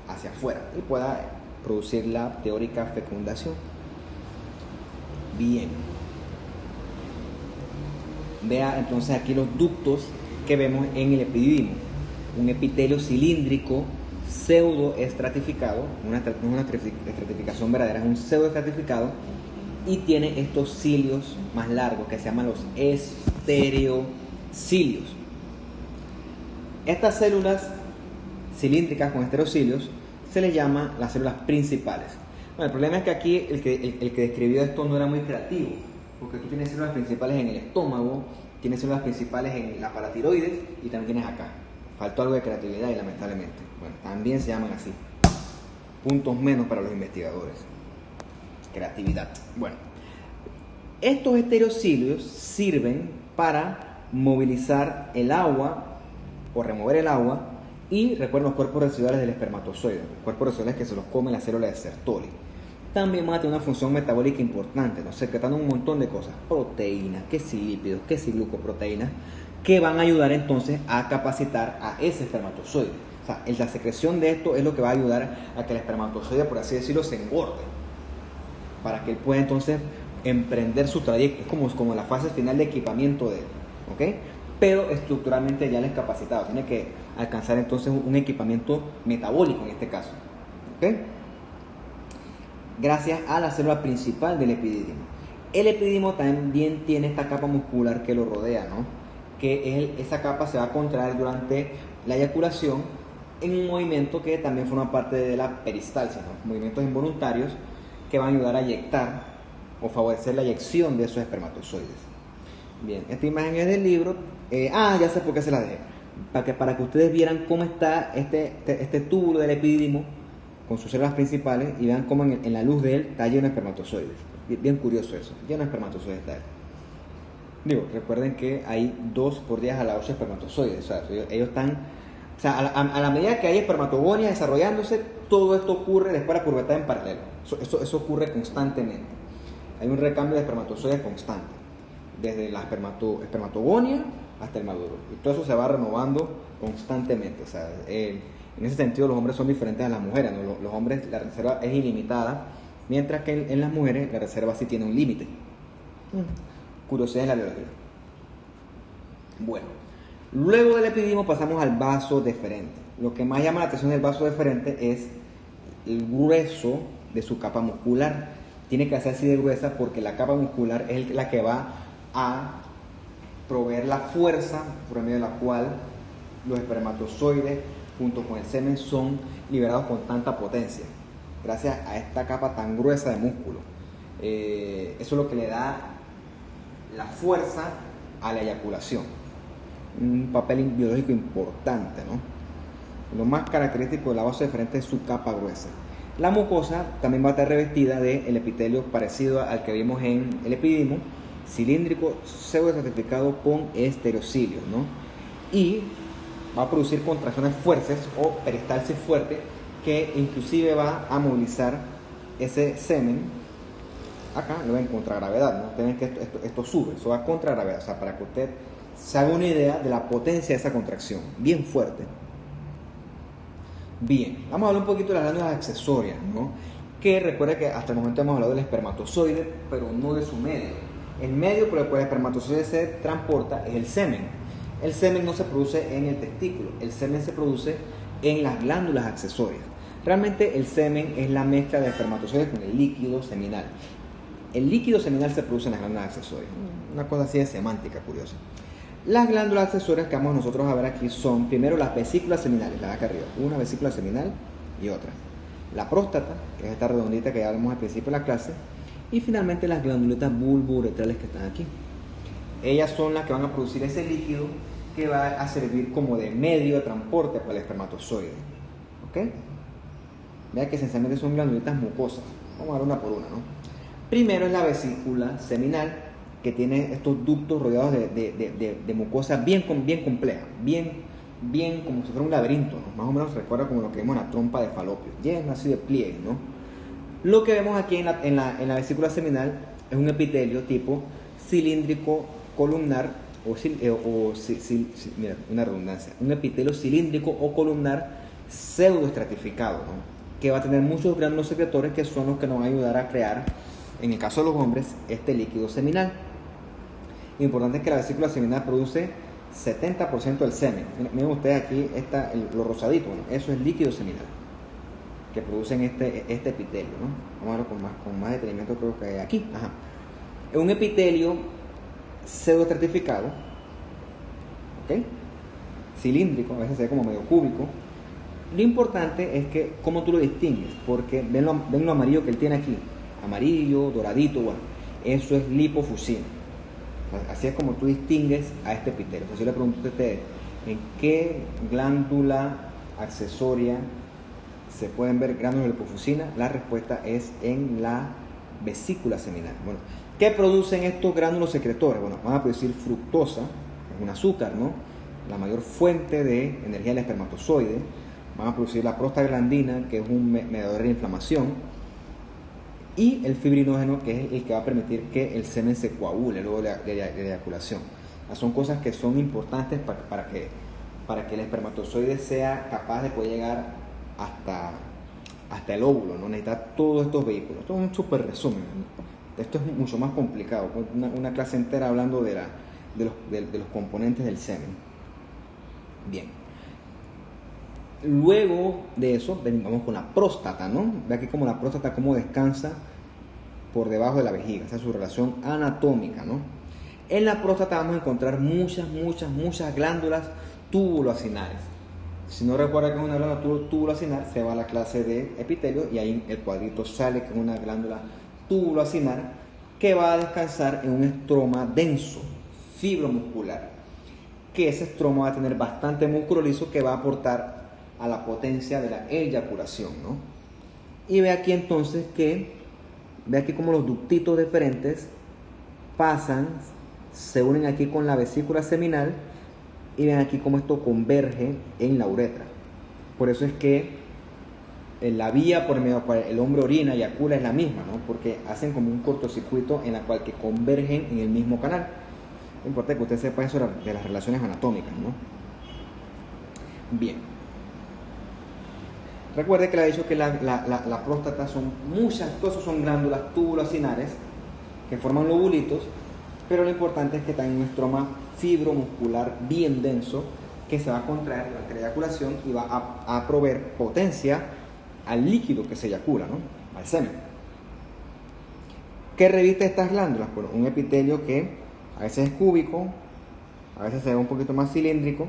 hacia afuera y pueda producir la teórica fecundación. Bien. Vea entonces aquí los ductos que vemos en el epidídimo. Un epitelio cilíndrico pseudoestratificado, no es una estratificación verdadera, es un pseudoestratificado, y tiene estos cilios más largos que se llaman los estereocilios. Estas células cilíndricas con estereocilios se les llama las células principales. Bueno, el problema es que aquí el que describió esto no era muy creativo, porque tú tienes células principales en el estómago, tienes células principales en la paratiroides y también tienes acá. Faltó algo de creatividad y lamentablemente. Bueno, también se llaman así. Puntos menos para los investigadores. Creatividad. Bueno, estos estereocilios sirven para movilizar el agua o remover el agua y recuerden los cuerpos residuales del espermatozoide, cuerpos residuales que se los come la célula de Sertoli. También van a tener una función metabólica importante, ¿no? Secretando un montón de cosas, proteínas, que si lípidos, que si glucoproteínas, que van a ayudar entonces a capacitar a ese espermatozoide. O sea, la secreción de esto es lo que va a ayudar a que el espermatozoide, por así decirlo, se engorde, para que él pueda entonces emprender su trayecto. Es como la fase final de equipamiento de él, ¿ok? Pero estructuralmente ya él es capacitado, tiene que alcanzar entonces un equipamiento metabólico en este caso, ¿ok? Gracias a la célula principal del epidídimo. El epidídimo también tiene esta capa muscular que lo rodea, ¿no? Que esa capa se va a contraer durante la eyaculación en un movimiento que también forma parte de la peristalsis, ¿no? Movimientos involuntarios que van a ayudar a eyectar o favorecer la eyección de esos espermatozoides. Bien, esta imagen es del libro. Ya sé por qué se la dejé. Para que ustedes vieran cómo está este túbulo del epidídimo con sus células principales y vean cómo en la luz de él está lleno de espermatozoides. Bien curioso eso, lleno de espermatozoides está él. Digo, recuerden que hay 2 por 10 a la 8 espermatozoides. O sea, ellos están... O sea, a la medida que hay espermatogonia desarrollándose, todo esto ocurre después de la curvatura en paralelo. Eso ocurre constantemente. Hay un recambio de espermatozoides constante, desde la espermatogonia hasta el maduro. Y todo eso se va renovando constantemente. O sea, en ese sentido los hombres son diferentes a las mujeres, ¿no? Los hombres, la reserva es ilimitada, mientras que en las mujeres la reserva sí tiene un límite. Curiosidad de la biología. Bueno, luego del epidídimo pasamos al vaso deferente. Lo que más llama la atención del vaso deferente es el grueso de su capa muscular. Tiene que ser así de gruesa porque la capa muscular es la que va a proveer la fuerza por medio de la cual los espermatozoides junto con el semen son liberados con tanta potencia, gracias a esta capa tan gruesa de músculo. Eso es lo que le da la fuerza a la eyaculación, un papel biológico importante, ¿no? Lo más característico de la base deferente es su capa gruesa. La mucosa también va a estar revestida del epitelio parecido al que vimos en el epidídimo, cilíndrico pseudoestratificado con estereocilios, ¿no? Y va a producir contracciones fuertes o peristalsis fuerte que inclusive va a movilizar ese semen. Acá lo ven contra gravedad, ¿no? Tienen que esto sube, eso va contra gravedad, o sea, para que usted se haga una idea de la potencia de esa contracción, bien fuerte. Bien, vamos a hablar un poquito de las glándulas accesorias, ¿no? Que recuerda que hasta el momento hemos hablado del espermatozoide, pero no de su medio. El medio por el cual el espermatozoide se transporta es el semen. El semen no se produce en el testículo, el semen se produce en las glándulas accesorias. Realmente el semen es la mezcla de espermatozoides con el líquido seminal. El líquido seminal se produce en las glándulas accesorias. Una cosa así de semántica curiosa. Las glándulas accesorias que vamos nosotros a ver aquí son primero las vesículas seminales, la de acá arriba, una vesícula seminal y otra. La próstata, que es esta redondita que ya vimos al principio de la clase, y finalmente las glandulitas bulbouretrales que están aquí. Ellas son las que van a producir ese líquido que va a servir como de medio de transporte para el espermatozoide. ¿Ok? Vea que esencialmente son glandulitas mucosas. Vamos a ver una por una, ¿no? Primero es la vesícula seminal, que tiene estos ductos rodeados de mucosa bien compleja, bien como si fuera un laberinto, ¿no? Más o menos recuerda como lo que vemos en la trompa de Falopio, lleno así de pliegues, ¿no? Lo que vemos aquí en la vesícula seminal es un epitelio tipo cilíndrico columnar mira, una redundancia, un epitelio cilíndrico o columnar pseudoestratificado, ¿no? Que va a tener muchos gránulos secretores que son los que nos van a ayudar a crear, en el caso de los hombres, este líquido seminal. Importante es que la vesícula seminal produce 70% del semen. Miren ustedes aquí lo rosadito, ¿no? Eso es líquido seminal que producen este epitelio, ¿no? Vamos a verlo con más detenimiento, creo que hay aquí. Ajá. Es un epitelio pseudoestratificado, ¿ok? Cilíndrico, a veces se ve como medio cúbico. Lo importante es que cómo tú lo distingues, porque ven lo amarillo que él tiene aquí, amarillo, doradito, bueno, eso es lipofusina. Así es como tú distingues a este epitelio. Entonces yo le pregunto a ustedes, ¿en qué glándula accesoria se pueden ver gránulos de lipofusina? La respuesta es en la vesícula seminal. Bueno, ¿qué producen estos gránulos secretores? Bueno, van a producir fructosa, es un azúcar, ¿no? La mayor fuente de energía del espermatozoide. Van a producir la prostaglandina, que es un mediador de inflamación, y el fibrinógeno, que es el que va a permitir que el semen se coagule luego de la eyaculación. Son cosas que son importantes para que el espermatozoide sea capaz de poder llegar hasta el óvulo, ¿no? Necesita todos estos vehículos. Esto es un súper resumen, ¿no? Esto es mucho más complicado, una clase entera hablando de los componentes del semen. Bien. Luego de eso, vamos con la próstata, ¿no? Ve aquí como la próstata como descansa por debajo de la vejiga, esa es su relación anatómica, ¿no? En la próstata vamos a encontrar muchas glándulas tubuloacinales. Si no recuerda que es una glándula tubuloacinar, se va a la clase de epitelio y ahí el cuadrito sale que es una glándula tubuloacinar que va a descansar en un estroma denso, fibromuscular, que ese estroma va a tener bastante músculo liso que va a aportar a la potencia de la eyaculación, ¿no? Y ve aquí entonces ve aquí como los ductitos diferentes pasan, se unen aquí con la vesícula seminal y ven aquí cómo esto converge en la uretra. Por eso es que la vía por medio de la cual el hombre orina y eyacula es la misma, ¿no? Porque hacen como un cortocircuito en la cual que convergen en el mismo canal. Es importante que usted sepa eso de las relaciones anatómicas, ¿no? Bien. Recuerde que le he dicho que la próstata son todos son glándulas tubuloacinares que forman lobulitos, pero lo importante es que también un estroma fibromuscular bien denso que se va a contraer durante la eyaculación y va a proveer potencia al líquido que se eyacula, ¿no? Al semen. ¿Qué reviste estas glándulas? Bueno, un epitelio que a veces es cúbico, a veces se ve un poquito más cilíndrico,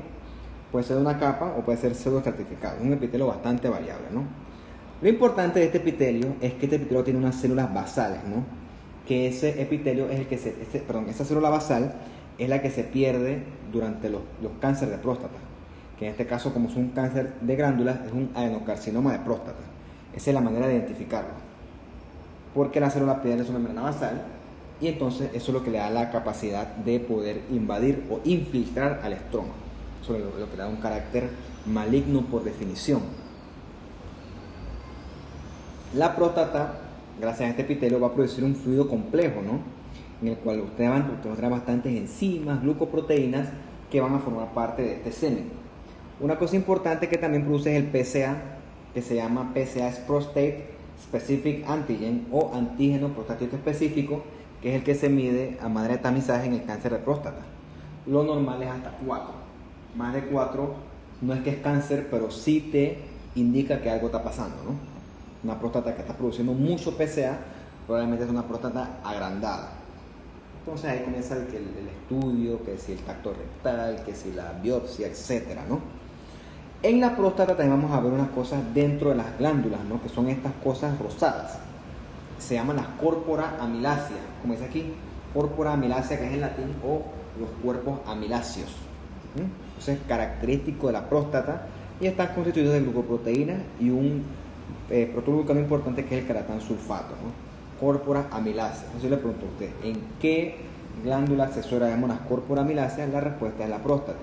puede ser de una capa o puede ser pseudoestratificado, un epitelio bastante variable, ¿no? Lo importante de este epitelio es que este epitelio tiene unas células basales, ¿no? Que ese epitelio es esa célula basal es la que se pierde durante los cánceres de próstata, que en este caso, como es un cáncer de glándulas, es un adenocarcinoma de próstata. Esa es la manera de identificarlo, porque la célula pierde su membrana basal y entonces eso es lo que le da la capacidad de poder invadir o infiltrar al estroma. Eso es lo que le da un carácter maligno por definición. La próstata, gracias a este epitelio, va a producir un fluido complejo, ¿no? En el cual usted va a encontrar bastantes enzimas, glucoproteínas que van a formar parte de este semen. Una cosa importante que también produce es el PSA, que se llama PSA Prostate Specific Antigen o antígeno prostático específico, que es el que se mide a manera de tamizaje en el cáncer de próstata. Lo normal es hasta 4. Más de 4 no es que es cáncer, pero sí te indica que algo está pasando, ¿no? Una próstata que está produciendo mucho PSA probablemente es una próstata agrandada. Entonces ahí comienza el estudio, que si el tacto rectal, que si la biopsia, etcétera, ¿no? En la próstata también vamos a ver unas cosas dentro de las glándulas, ¿no? Que son estas cosas rosadas. Se llaman las corpora amilácea, como dice aquí, corpora amilácea, que es en latín, o los cuerpos amiláceos. Entonces, característico de la próstata y están constituidos de glucoproteínas y un protoglucano importante que es el caratán sulfato, ¿no? Córpora amilácea. Entonces yo le pregunto a usted, ¿en qué glándula accesoria vemos las córpora amiláceas? La respuesta es la próstata.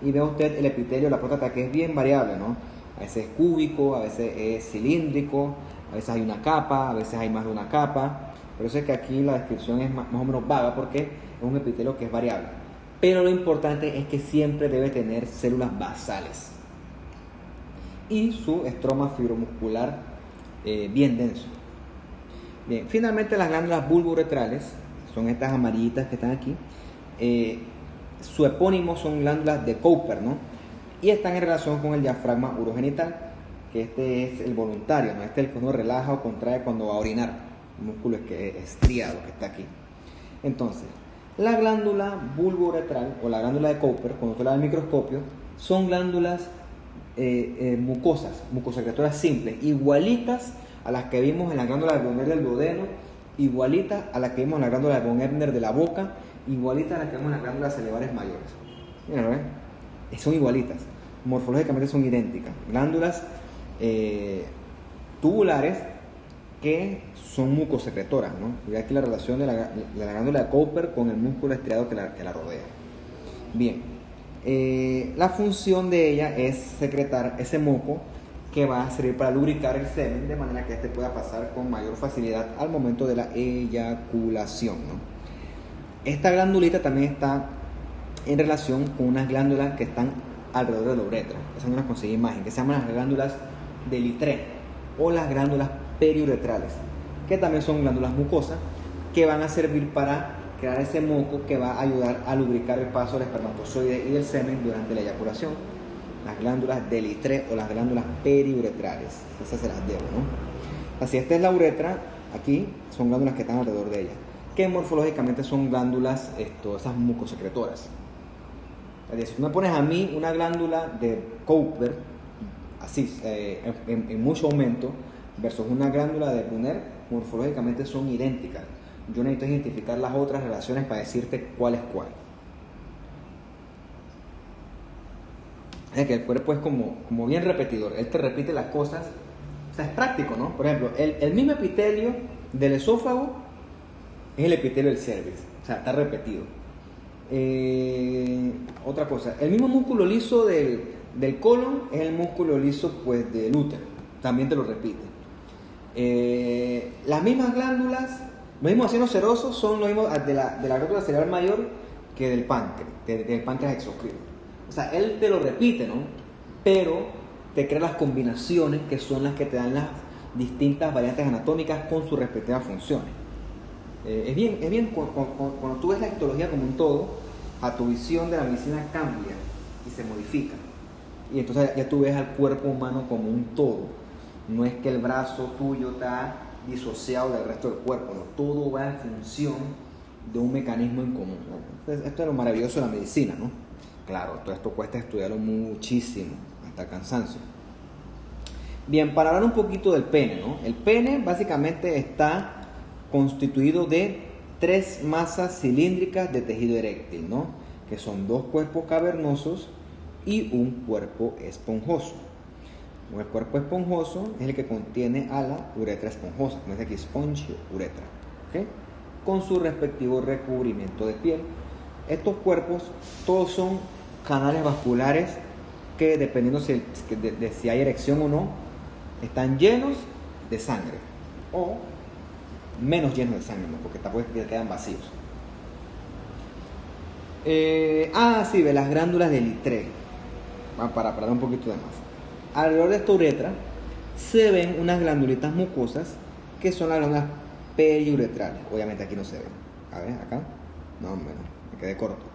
Y ve usted el epitelio de la próstata, que es bien variable, ¿no? A veces es cúbico, a veces es cilíndrico, a veces hay una capa, a veces hay más de una capa. Por eso es que aquí la descripción es más o menos vaga, porque es un epitelio que es variable. Pero lo importante es que siempre debe tener células basales y su estroma fibromuscular bien denso. Bien, finalmente las glándulas bulbouretrales, son estas amarillitas que están aquí, su epónimo son glándulas de Cowper, ¿no? Y están en relación con el diafragma urogenital, que este es el voluntario, ¿no? Este es el que uno relaja o contrae cuando va a orinar, el músculo estriado que está aquí. Entonces, la glándula bulbouretral o la glándula de Cowper, cuando se la da al microscopio, son glándulas mucosas, mucosecretoras simples, igualitas a las que vimos en la glándula de Brunner del duodeno, igualitas a las que vimos en la glándula de von Ebner de la boca, igualitas a las que vemos en las glándulas salivares mayores. Mira, ¿ves? Son igualitas, morfológicamente son idénticas. Glándulas tubulares que son mucosecretoras, ¿no? Y aquí la relación de la glándula de Cowper con el músculo estriado que la rodea. Bien, la función de ella es secretar ese moco que va a servir para lubricar el semen, de manera que este pueda pasar con mayor facilidad al momento de la eyaculación, ¿no? Esta glandulita también está en relación con unas glándulas que están alrededor de la uretra. Esas no las conseguí imagen, que se llaman las glándulas de Littré o las glándulas periuretrales, que también son glándulas mucosas que van a servir para crear ese moco que va a ayudar a lubricar el paso del espermatozoide y del semen durante la eyaculación. Las glándulas de Littré o las glándulas periuretrales, esas se las debo, ¿no? Así, esta es la uretra, aquí son glándulas que están alrededor de ella, que morfológicamente son glándulas, esas mucosecretoras. Es decir, si tú me pones a mí una glándula de Cowper, así, en mucho aumento, versus una glándula de Brunner, morfológicamente son idénticas. Yo necesito identificar las otras relaciones para decirte cuál es cuál. Es que el cuerpo es como bien repetidor, él te repite las cosas, o sea, es práctico, ¿no? Por ejemplo, el mismo epitelio del esófago es el epitelio del cervix, o sea, está repetido. Otra cosa, el mismo músculo liso del colon es el músculo liso, pues, del útero, también te lo repite. Las mismas glándulas, los mismos vacinos serosos son los mismos de la glándula cerebral mayor que del páncreas exocrino. O sea, él te lo repite, ¿no? Pero te crea las combinaciones que son las que te dan las distintas variantes anatómicas con sus respectivas funciones. Es bien cuando tú ves la histología como un todo, a tu visión de la medicina cambia y se modifica. Y entonces ya tú ves al cuerpo humano como un todo. No es que el brazo tuyo está disociado del resto del cuerpo, no, todo va en función de un mecanismo en común, ¿no? Entonces, esto es lo maravilloso de la medicina, ¿no? Claro, todo esto cuesta estudiarlo muchísimo, hasta el cansancio. Bien, para hablar un poquito del pene, ¿no? El pene básicamente está constituido de 3 masas cilíndricas de tejido eréctil, ¿no? Que son 2 cuerpos cavernosos y un cuerpo esponjoso. El cuerpo esponjoso es el que contiene a la uretra esponjosa, como dice aquí, sponge uretra, ¿okay? Con su respectivo recubrimiento de piel. Estos cuerpos todos son canales vasculares que, dependiendo de si hay erección o no, están llenos de sangre o menos llenos de sangre, ¿no? Porque después quedan vacíos. Sí, ve las glándulas de Littré, para dar un poquito de más. Alrededor de esta uretra se ven unas glandulitas mucosas que son las glándulas periuretrales. Obviamente aquí no se ven. A ver, acá. No, bueno, me quedé corto.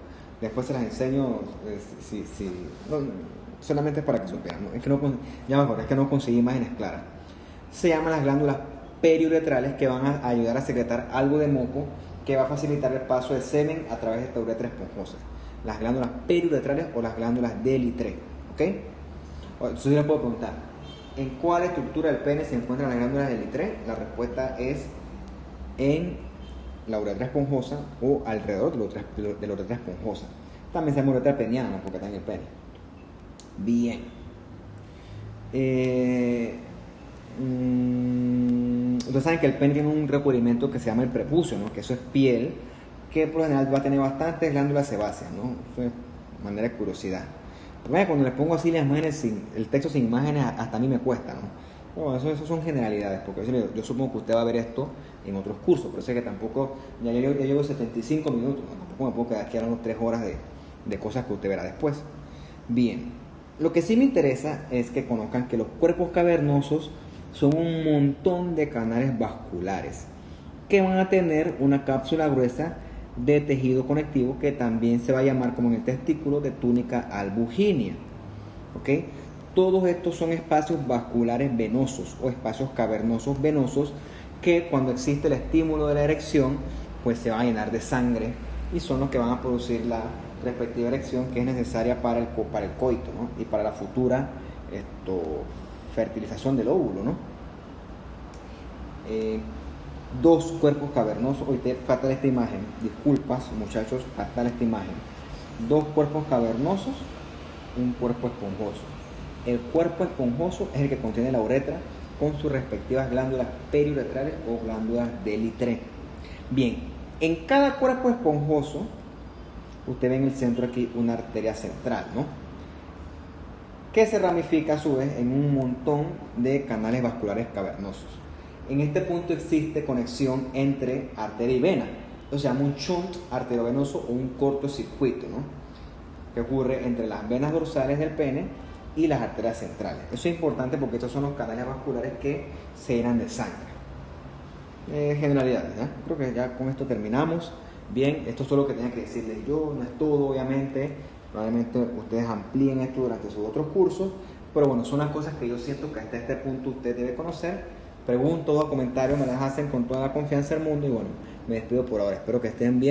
Después se las enseño, no, solamente para que supieran, ¿no? Es que ya me acuerdo, es que no conseguí imágenes claras. Se llaman las glándulas periuretrales, que van a ayudar a secretar algo de moco que va a facilitar el paso de semen a través de esta uretra esponjosa. Las glándulas periuretrales o las glándulas de Littré, ¿ok? Entonces yo les puedo preguntar, ¿en cuál estructura del pene se encuentran las glándulas de Littré? La respuesta es en la uretra esponjosa o alrededor de la uretra esponjosa. También se llama uretra peniana, porque está en el pene. Bien. Ustedes saben que el pene tiene un recubrimiento que se llama el prepucio, ¿no? Que eso es piel, que por lo general va a tener bastantes glándulas sebáceas, ¿no? Eso es manera de curiosidad. Pero cuando les pongo así las imágenes, el texto sin imágenes, hasta a mí me cuesta, ¿no? Bueno, eso son generalidades, porque yo supongo que usted va a ver esto en otros cursos, pero sé que tampoco, ya llevo 75 minutos, ¿no? Tampoco me puedo quedar aquí hablando 3 horas de cosas que usted verá después. Bien, lo que sí me interesa es que conozcan que los cuerpos cavernosos son un montón de canales vasculares que van a tener una cápsula gruesa de tejido conectivo que también se va a llamar, como en el testículo, de túnica albuginea. ¿Ok? Todos estos son espacios vasculares venosos o espacios cavernosos venosos que cuando existe el estímulo de la erección, pues se van a llenar de sangre y son los que van a producir la respectiva erección que es necesaria para el coito, ¿no? Y para la futura fertilización del óvulo, ¿no? Dos cuerpos cavernosos, hoy te falta esta imagen, disculpas muchachos, falta esta imagen. Dos cuerpos cavernosos, un cuerpo esponjoso. El cuerpo esponjoso es el que contiene la uretra con sus respectivas glándulas periuretrales o glándulas de Littré. Bien, en cada cuerpo esponjoso, usted ve en el centro aquí una arteria central, ¿no? Que se ramifica a su vez en un montón de canales vasculares cavernosos. En este punto existe conexión entre arteria y vena. Eso se llama un shunt arteriovenoso o un cortocircuito, ¿no? Que ocurre entre las venas dorsales del pene y las arterias centrales. Eso es importante porque estos son los canales vasculares que se llenan de sangre. Generalidades, ¿ya? Creo que ya con esto terminamos. Bien, esto es todo lo que tenía que decirles yo, no es todo obviamente, probablemente ustedes amplíen esto durante sus otros cursos, pero bueno, son las cosas que yo siento que hasta este punto usted debe conocer. Preguntas o comentarios me las hacen con toda la confianza del mundo y bueno, me despido por ahora, espero que estén bien.